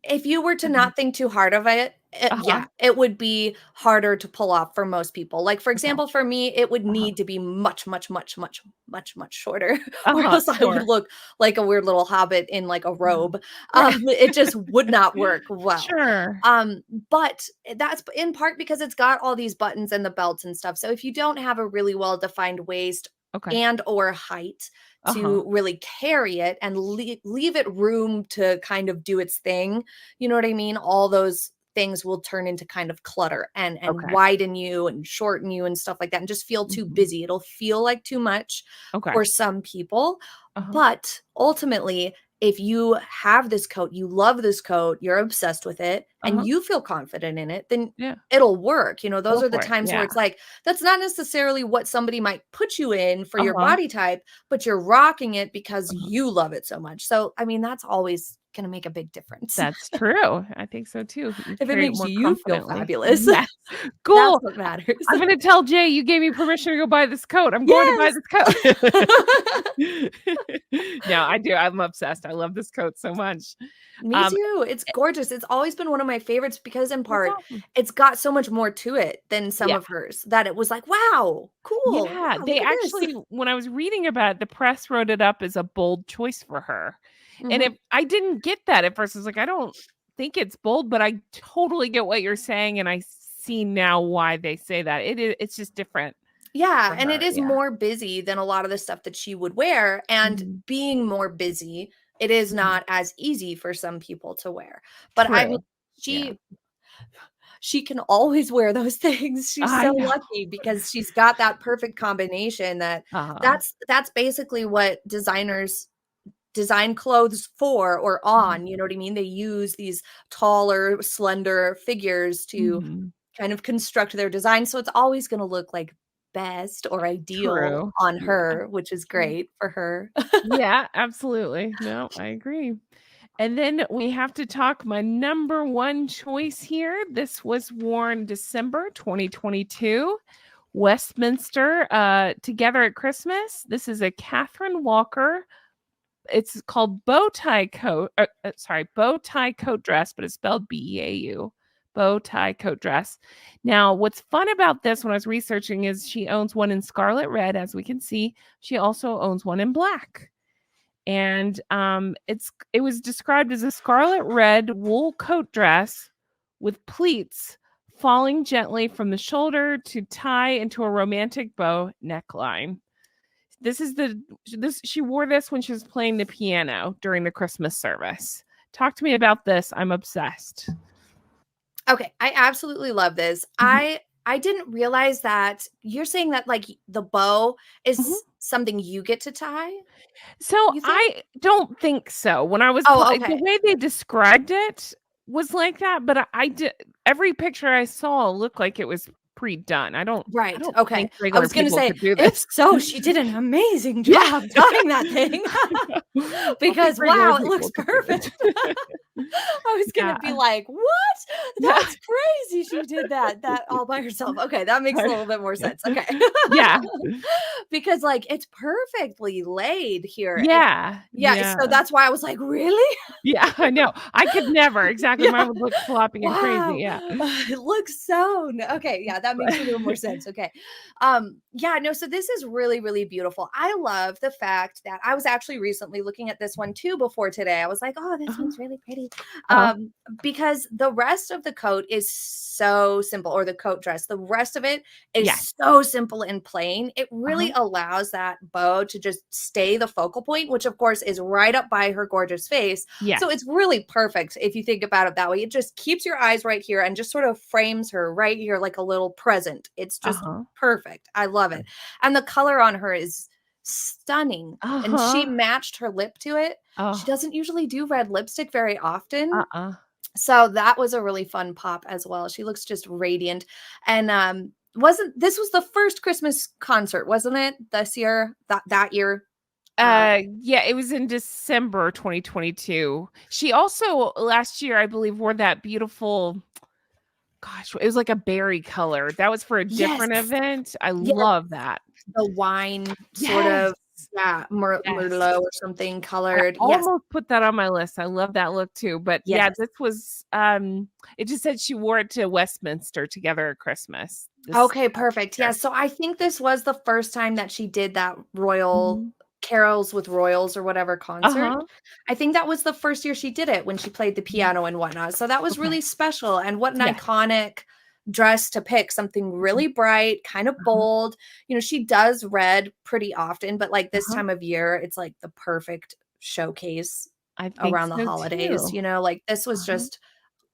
if you were to Mhm. not think too hard of it, Uh-huh. yeah, it would be harder to pull off for most people. Like, for Okay. example, for me, it would Uh-huh. need to be much, much, much, much, much, much shorter, or Uh-huh. else I would Sure. look like a weird little hobbit in like a Uh-huh. robe. Right. It just would not work well. Sure. Um, but that's in part because it's got all these buttons and the belts and stuff. So if you don't have a really well defined waist Okay. and or height Uh-huh. to really carry it and leave it room to kind of do its thing, you know what I mean? All those things will turn into kind of clutter and Okay. widen you and shorten you and stuff like that and just feel too Mhm. busy. It'll feel like too much Okay. for some people. Uh-huh. But ultimately, if you have this coat, you love this coat, you're obsessed with it, and Uh-huh. you feel confident in it, then Yeah. it'll work. You know, those Go are the for it. times where Yeah. it's like, that's not necessarily what somebody might put you in for your Uh-huh. body type, but you're rocking it because Uh-huh. you love it so much. So, I mean, that's always going to make a big difference. That's true. I think so too. You If it carry it makes more you feel confidently. fabulous, Yes. that's Cool. what matters. I'm gonna tell Jay you gave me permission to go buy this coat. I'm going to buy Yes. this coat. No, I do. I'm obsessed. I love this coat so much. Me Um, too. It's gorgeous. It's always been one of my favorites because, in that's part, awesome. it's got so much more to it than some Yeah. of hers that it was like, wow, cool. Yeah. Wow, They look at this. actually, when I was reading about it, the press wrote it up as a bold choice for her. And if Mhm. I didn't get that at first, I was like, I don't think it's bold, but I totally get what you're saying. And I see now why they say that. It's just different Yeah, for and it her. is Yeah. more busy than a lot of the stuff that she would wear, and Mhm. being more busy, it is Mhm. not as easy for some people to wear. But I mean, True. Yeah. she she can always wear those things. She's I so know. lucky because she's got that perfect combination Uh-huh. that's basically what designers design clothes for or on, you know what I mean? They use these taller, slender figures to Mhm. kind of construct their design, so it's always gonna look like best or ideal True. on Yeah. her, which is Mm. great for her. Yeah, absolutely. No, I agree. And then we have to talk my number one choice here. This was worn December 2022. Westminster, together at Christmas. This is a Catherine Walker. It's called bow tie coat. Bow tie coat dress, but it's spelled Beau. Bow tie coat dress. Now, what's fun about this when I was researching is she owns one in scarlet red, as we can see. She also owns one in black. And it was described as a scarlet red wool coat dress with pleats falling gently from the shoulder to tie into a romantic bow neckline. This she wore this when she was playing the piano during the Christmas service. Talk to me about this. I'm obsessed. Okay, I absolutely love this. Mhm, I didn't realize that you're saying that, like, the bow mhm. is something you get to tie, So you think? I don't think so. When I was Oh, the okay. way they described it was like that, but I did every picture I saw looked like it was pre-done. I Right, don't okay. think I regular was gonna people say, could do if this. so, she did an amazing Yeah. job tying that thing I know. I don't think because, regular wow, it people looks could do perfect. this. I was gonna Yeah. be like, "What? Yeah. That's crazy she did that all by herself." Okay, that makes a little bit more sense. Okay. Yeah. Because, like, it's perfectly laid here. It Yeah. Yeah, so Yeah. that's why I was like, "Really?" Yeah, I know. I could never. Exactly. Yeah. Mine would look floppy and crazy. Wow. Yeah. It looks sewn. Okay, yeah, that makes a little more sense. Okay. Yeah, no, so this is really, really beautiful. I love the fact that I was actually recently looking at this one too before today. I was like, "Oh, this Uh-huh. one's really pretty." Uh-huh. Because the rest of the coat is so simple, or the coat dress. The rest of it Yes. is so simple and plain. It really Uh-huh. allows that bow to just stay the focal point, which of course is right up by her gorgeous face. So Yes. it's really perfect if you think about it that way. It just keeps your eyes right here and just sort of frames her right here like a little present. It's just Uh-huh. perfect. I love it. And the color on her is stunning. And she Uh-huh. matched her lip to it. She Oh, doesn't usually do red lipstick very often. uh-uh. So that was a really fun pop as well. She looks just radiant. And wasn't this was the first Christmas concert, wasn't it? This year, that year. Yeah, it was in December 2022. She also last year, I believe, wore that beautiful gosh, it was like a berry color. That was for a Yes. different event. I Yes. love that. The wine sort Yes. of, yeah, Yes. Merlot or something I colored. Yes. almost put that on my list. I love that look too. But yeah, Yes. this was it just said she wore it to Westminster together at Christmas. This Okay, perfect. Yeah, year. so I think this was the first time that she did that royal Mhm. carols with royals or whatever concert. Uh-huh. I think that was the first year she did it when she played the Mhm. piano and whatnot. So that was Okay. really special. And what an Yes. iconic dress to pick, something Mhm. really bright, kind of Uh-huh. bold. You know, she does red pretty often, but like this Uh-huh. time of year, it's like the perfect showcase I think around the so holidays. too. You know, like this was Uh-huh. just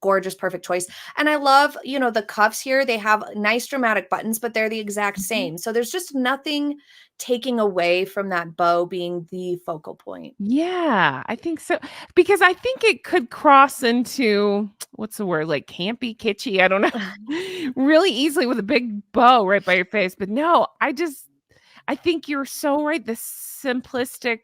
gorgeous, perfect choice. And I love, the cuffs here. They have nice dramatic buttons, but they're the exact Mhm. same. So there's just nothing taking away from that bow being the focal point. Yeah, I think so. Because I think it could cross into what's the word? Like campy, kitschy. I don't know. Really easily with a big bow right by your face. But no, I think you're so right. The simplistic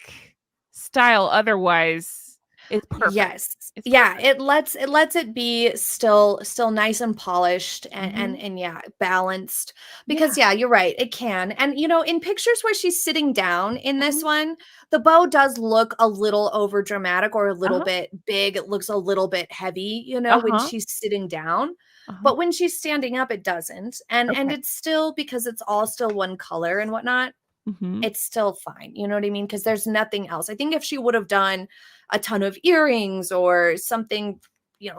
style otherwise is perfect. Yes. It's Yeah, perfect. it lets it be still nice and polished and Mhm. yeah, balanced. Because Yeah. yeah, you're right, it can. And in pictures where she's sitting down in this Mhm. one, the bow does look a little over dramatic or a little Uh-huh. bit big. It looks a little bit heavy, when Uh-huh. she's sitting down. Uh-huh. But when she's standing up, it doesn't. And Okay. it's still because it's all still one color and whatnot, Mhm. it's still fine. You know what I mean? Because there's nothing else. I think if she would have done a ton of earrings or something,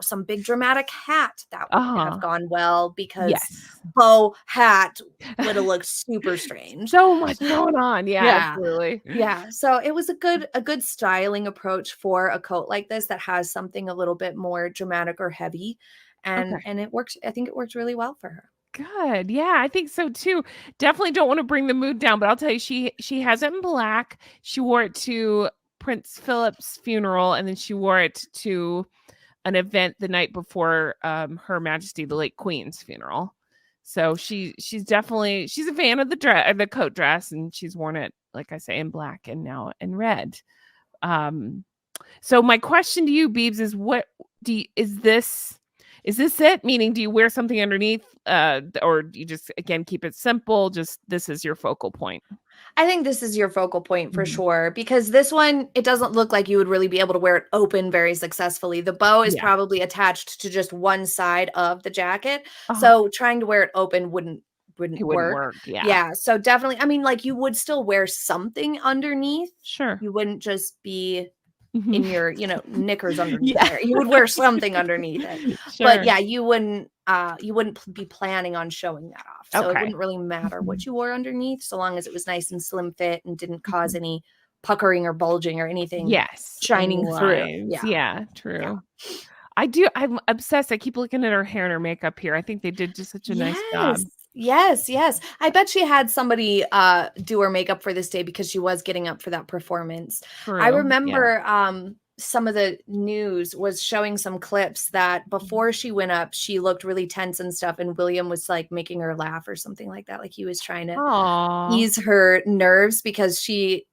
some big dramatic hat, that wouldn't have Uh-huh. gone well because Yes. bow hat would have looked super strange. So much going on. Yeah, Yeah. absolutely. Yeah. So it was a good styling approach for a coat like this that has something a little bit more dramatic or heavy. and Okay. it works. I think it worked really well for her. Good. Yeah, I think so too. Definitely don't want to bring the mood down, but I'll tell you, she has it in black. She wore it to Prince Philip's funeral, and then she wore it to an event the night before Her Majesty the late Queen's funeral. So she's a fan of the coat dress, and she's worn it, like I say, in black and now in red. So my question to you, Beebs, is is this it? Meaning, do you wear something underneath, or do you just again keep it simple? Just this is your focal point. I think this is your focal point for Mhm. sure, because this one, it doesn't look like you would really be able to wear it open very successfully. The bow is Yeah. probably attached to just one side of the jacket. Uh-huh. So trying to wear it open It wouldn't wouldn't work. work. Yeah. Yeah. So definitely, I mean, like you would still wear something underneath. Sure. You wouldn't just be Mhm. in your, knickers underneath Yeah. there. You would wear something underneath it. But Sure. yeah, you wouldn't be planning on showing that off. So it Okay. wouldn't really matter Mhm. what you wore underneath, so long as it was nice and slim fit and didn't cause Mhm. any puckering or bulging or anything Yes. Any shining through. lines. Yeah. Yeah. Yeah. True. I'm obsessed. I keep looking at her hair and her makeup here. I think they did just such a nice Yes. job. Yes, yes. I bet she had somebody do her makeup for this day because she was getting up for that performance. I True. Yeah. remember some of the news was showing some clips that before she went up, she looked really tense and stuff, and William was like making her laugh or something like that. Like he was trying to Aw. ease her nerves because she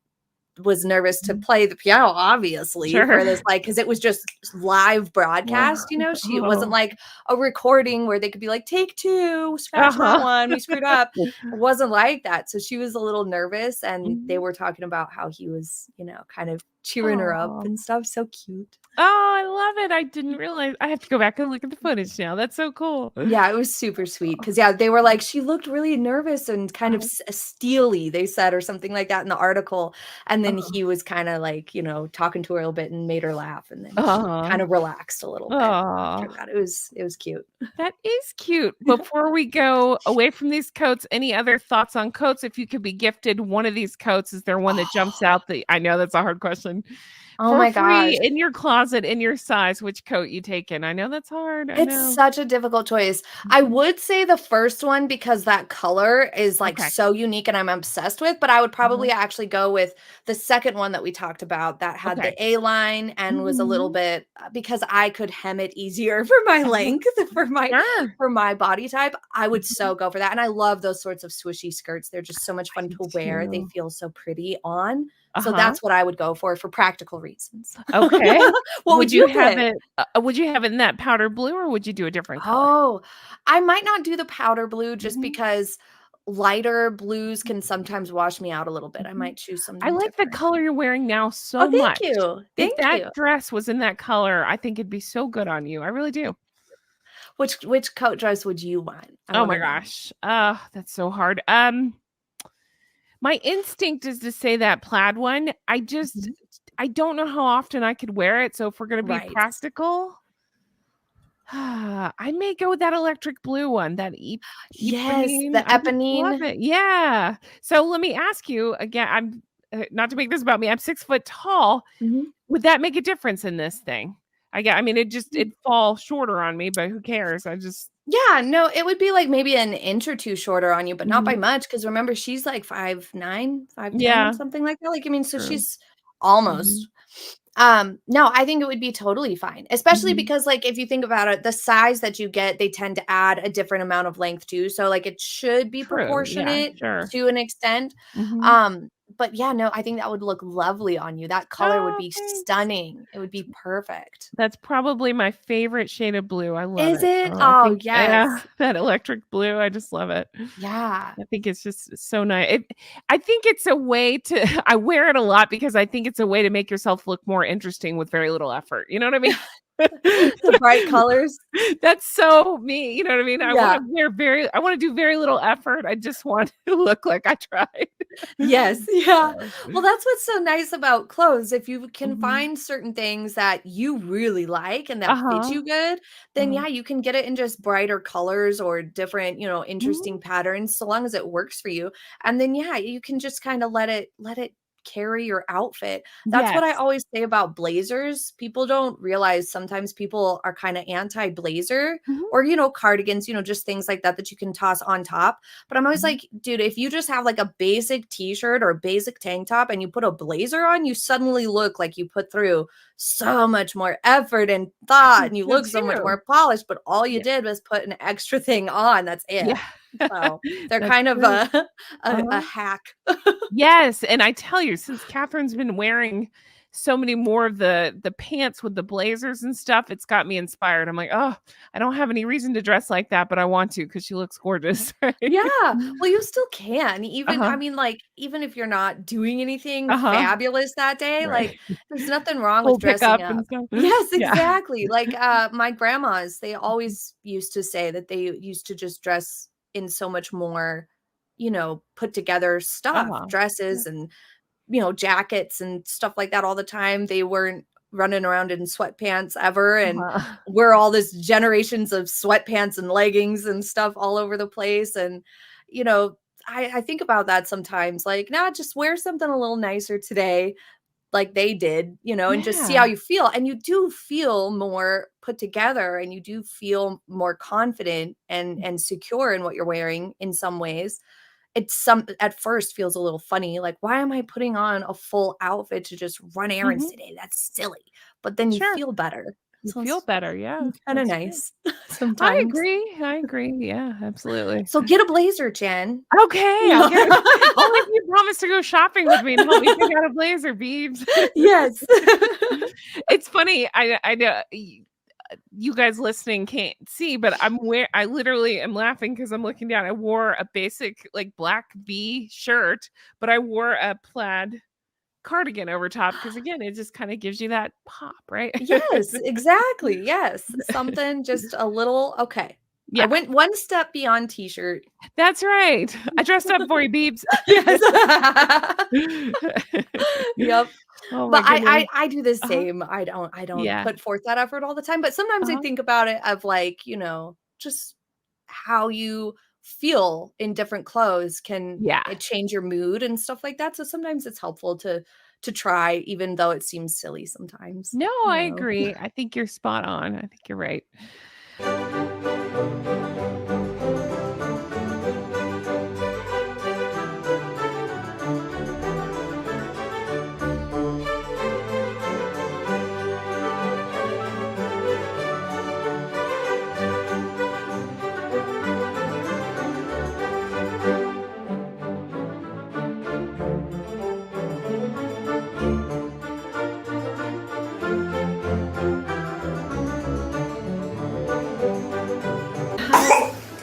was nervous to Mhm. play the piano, obviously, Sure. for this, like, because it was just live broadcast, it wasn't Oh. like a recording where they could be like, take two, scratch that Uh-huh. one, we screwed up. It wasn't like that. So she was a little nervous, and they Mhm. were talking about how he was, kind of cheering her up Aw. and stuff. So cute. Oh, I love it. I didn't realize. I have to go back and look at the footage now. That's so cool. Yeah, it was super sweet because, yeah, they were like, she looked really nervous and kind of Uh-huh. steely, they said, or something like that in the article. And then Uh-huh. he was kind of like, talking to her a little bit and made her laugh. And then she Uh-huh. kind of relaxed a little bit Aw. after that. It was cute. That is cute. Before we go away from these coats, any other thoughts on coats? If you could be gifted one of these coats, is there one that jumps out that I know that's a hard question. Oh For my gosh. free in your closet, in your size, which coat you taking? I know that's hard. I It's know. such a difficult choice. I Mhm. would say the first one because that color is, like, Okay. so unique and I'm obsessed with, but I would Uh-huh. probably actually go with the second one that we talked about that had Okay. the A line and was a little Mhm. bit because I could hem it easier for my Uh-huh. length, for my Sure. for my body type. I would Mhm. so go for that, and I love those sorts of swishy skirts. They're just so much I fun do to wear. They too. feel so pretty on. So Uh-huh. that's what I would go for practical reasons. Okay. What would you pick? Would you have it in that powder blue, or would you do a different color? Oh, I might not do the powder blue just Mhm. because lighter blues can sometimes wash me out a little bit. I Mhm. might choose I something like the different. color you're wearing now Oh, so thank much. you. If Thank that you. dress was in that color, I think it'd be so good on you. I really do. Which coat dress would you want? I Oh wanna my know. gosh. That's so hard. My instinct is to say that plaid one. Mhm. I don't know how often I could wear it. So if we're gonna be Right. practical, I may go with that electric blue one, that Yes, Eponine. the I just love Eponine. it. Yeah. So let me ask you again. Not to make this about me. I'm 6 foot tall. Mhm. Would that make a difference in this thing? I mean, it fall shorter on me, but who cares? I just Yeah, no, it would be, like, maybe an inch or 2 shorter on you, but not by Mhm. much. Because remember, she's, like, 5'9", 5'10", Yeah, something like that, like, I mean, so true. she's Mhm. almost. No, I think it would be totally fine, especially Mhm. because, like, if you think about it, the size that you get, they tend to add a different amount of length too, so, like, it should be True, yeah, proportionate sure. to an extent. Mhm. But yeah, no, I think that would look lovely on you. That color would Oh, be thanks. stunning. It would be perfect. That's probably my favorite shade of blue. I love Is it. it? Oh, I Oh, think yeah, yes. that electric blue, I just love it. Yeah. I think it's just so nice. I think it's a way to I wear it a lot because I think it's a way to make yourself look more interesting with very little effort. You know what I mean? The bright colors. That's so me, you know what I mean? Yeah. I wanna do very little effort. I just want to look like I tried. Yes, yeah. So Well, that's what's so nice about clothes. If you can Mhm. find certain things that you really like and that fit Uh-huh, you good, then uh-huh. yeah, you can get it in just brighter colors or different, Mhm. interesting patterns so long as it works for you. And then yeah, you can just kind of let it carry your outfit. That's what I Yes. always say about blazers. People don't realize sometimes people are kind of anti-blazer Mhm. or, cardigans, just things like that you can toss on top. But I'm always Mhm. like, dude, if you just have like a basic t-shirt or a basic tank top and you put a blazer on, you suddenly look like you put through so much more effort and thought and you So look so much true. more polished, but all you Yeah. did was put an extra thing on. That's it. Yeah. So they're That's kind of true. a Uh-huh. hack. Yes, and I tell you, since Catherine's been wearing so many more of the pants with the blazers and stuff, it's got me inspired. I'm like, "Oh, I don't have any reason to dress like that, but I want to because she looks gorgeous." Right? Yeah. Well, you still can. Even Uh-huh. I mean, like, even if you're not doing anything Uh-huh. fabulous that day, Right. like, there's nothing wrong with Full dressing pickup up. and stuff. Yes, Yeah. exactly. Like, my grandmas, they always used to say that they used to just dress in so much more, put together stuff, Uh-huh. Yeah. dresses and, jackets and stuff like that all the time. They weren't running around in sweatpants ever. And Uh-huh. we're all this generations of sweatpants and leggings and stuff all over the place. And, you know, I think about that sometimes, like, nah, just wear something a little nicer today, like they did, and just see how Yeah. you feel. And you do feel more put together and you do feel more confident and secure in what you're wearing in some ways. It's some at first feels a little funny, like, why am I putting on a full outfit to just run errands Mhm. today? That's silly. But then you Sure. feel better. You So feel better. Yeah, it's kind of that's true. nice I sometimes. agree. I agree. Yeah, absolutely. So get a blazer, Jen. Okay, I'll get it. Only if you promise to go shopping with me and help me pick out a blazer, Beebs. Yes. It's funny, I know you guys listening can't see, but I literally am laughing because 'cause I'm looking down. I wore a basic, like, black V shirt, but I wore a plaid cardigan over top because again, it just kinda gives you that pop, right? Yes, exactly. Yes. Something just a little okay. I Yeah, went one step beyond t-shirt. that's right. I dressed up for you, Beebs. Yes. Yep. Oh my But goodness. I do the Uh-huh. same. I don't Yeah. put forth that effort all the time, but sometimes I Uh-huh. think about it of like, just how you feel in different clothes can Yeah. it change your mood and stuff like that. So sometimes it's helpful to try even though it seems silly sometimes. No, I I don't know. agree. I think you're spot on. I think you're right.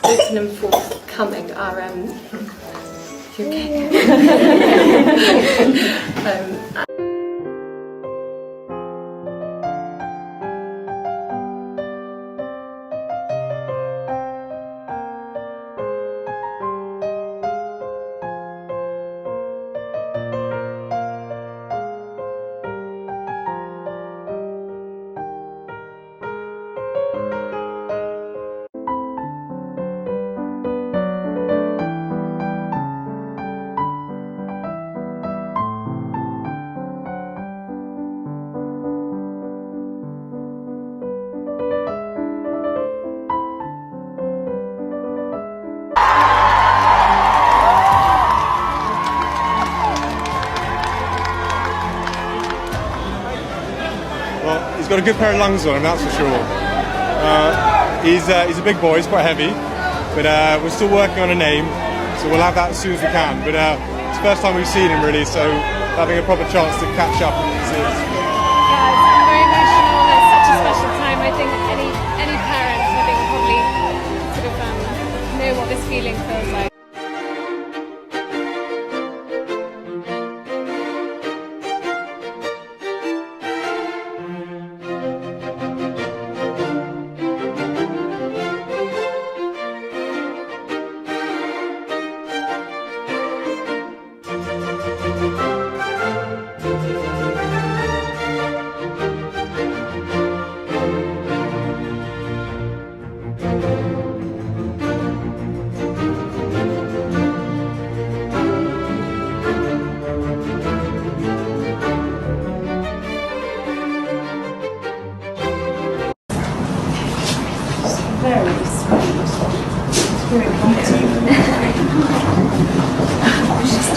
Written and forthcoming are you okay? Well, he's got a good pair of lungs on him, that's for sure. He's a big boy, he's quite heavy, but we're still working on a name, so we'll have that as soon as we can. But it's the first time we've seen him really, so having a proper chance to catch up and see it. Yeah, it's very emotional. It's such a special time. I think any parent, I think, probably sort of know what this feeling feels like.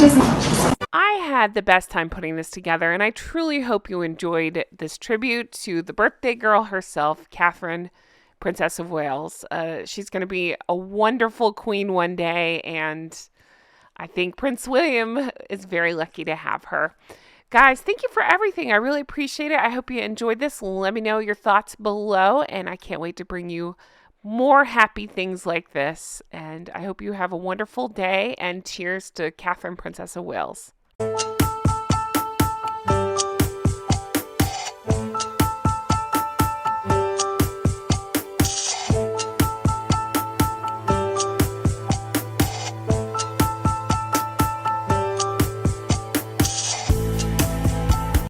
I had the best time putting this together, and I truly hope you enjoyed this tribute to the birthday girl herself, Catherine, Princess of Wales. She's going to be a wonderful queen one day, and I think Prince William is very lucky to have her. Guys, thank you for everything. I really appreciate it. I hope you enjoyed this. Let me know your thoughts below, and I can't wait to bring you more happy things like this. And I hope you have a wonderful day, and cheers to Catherine, Princess of Wales.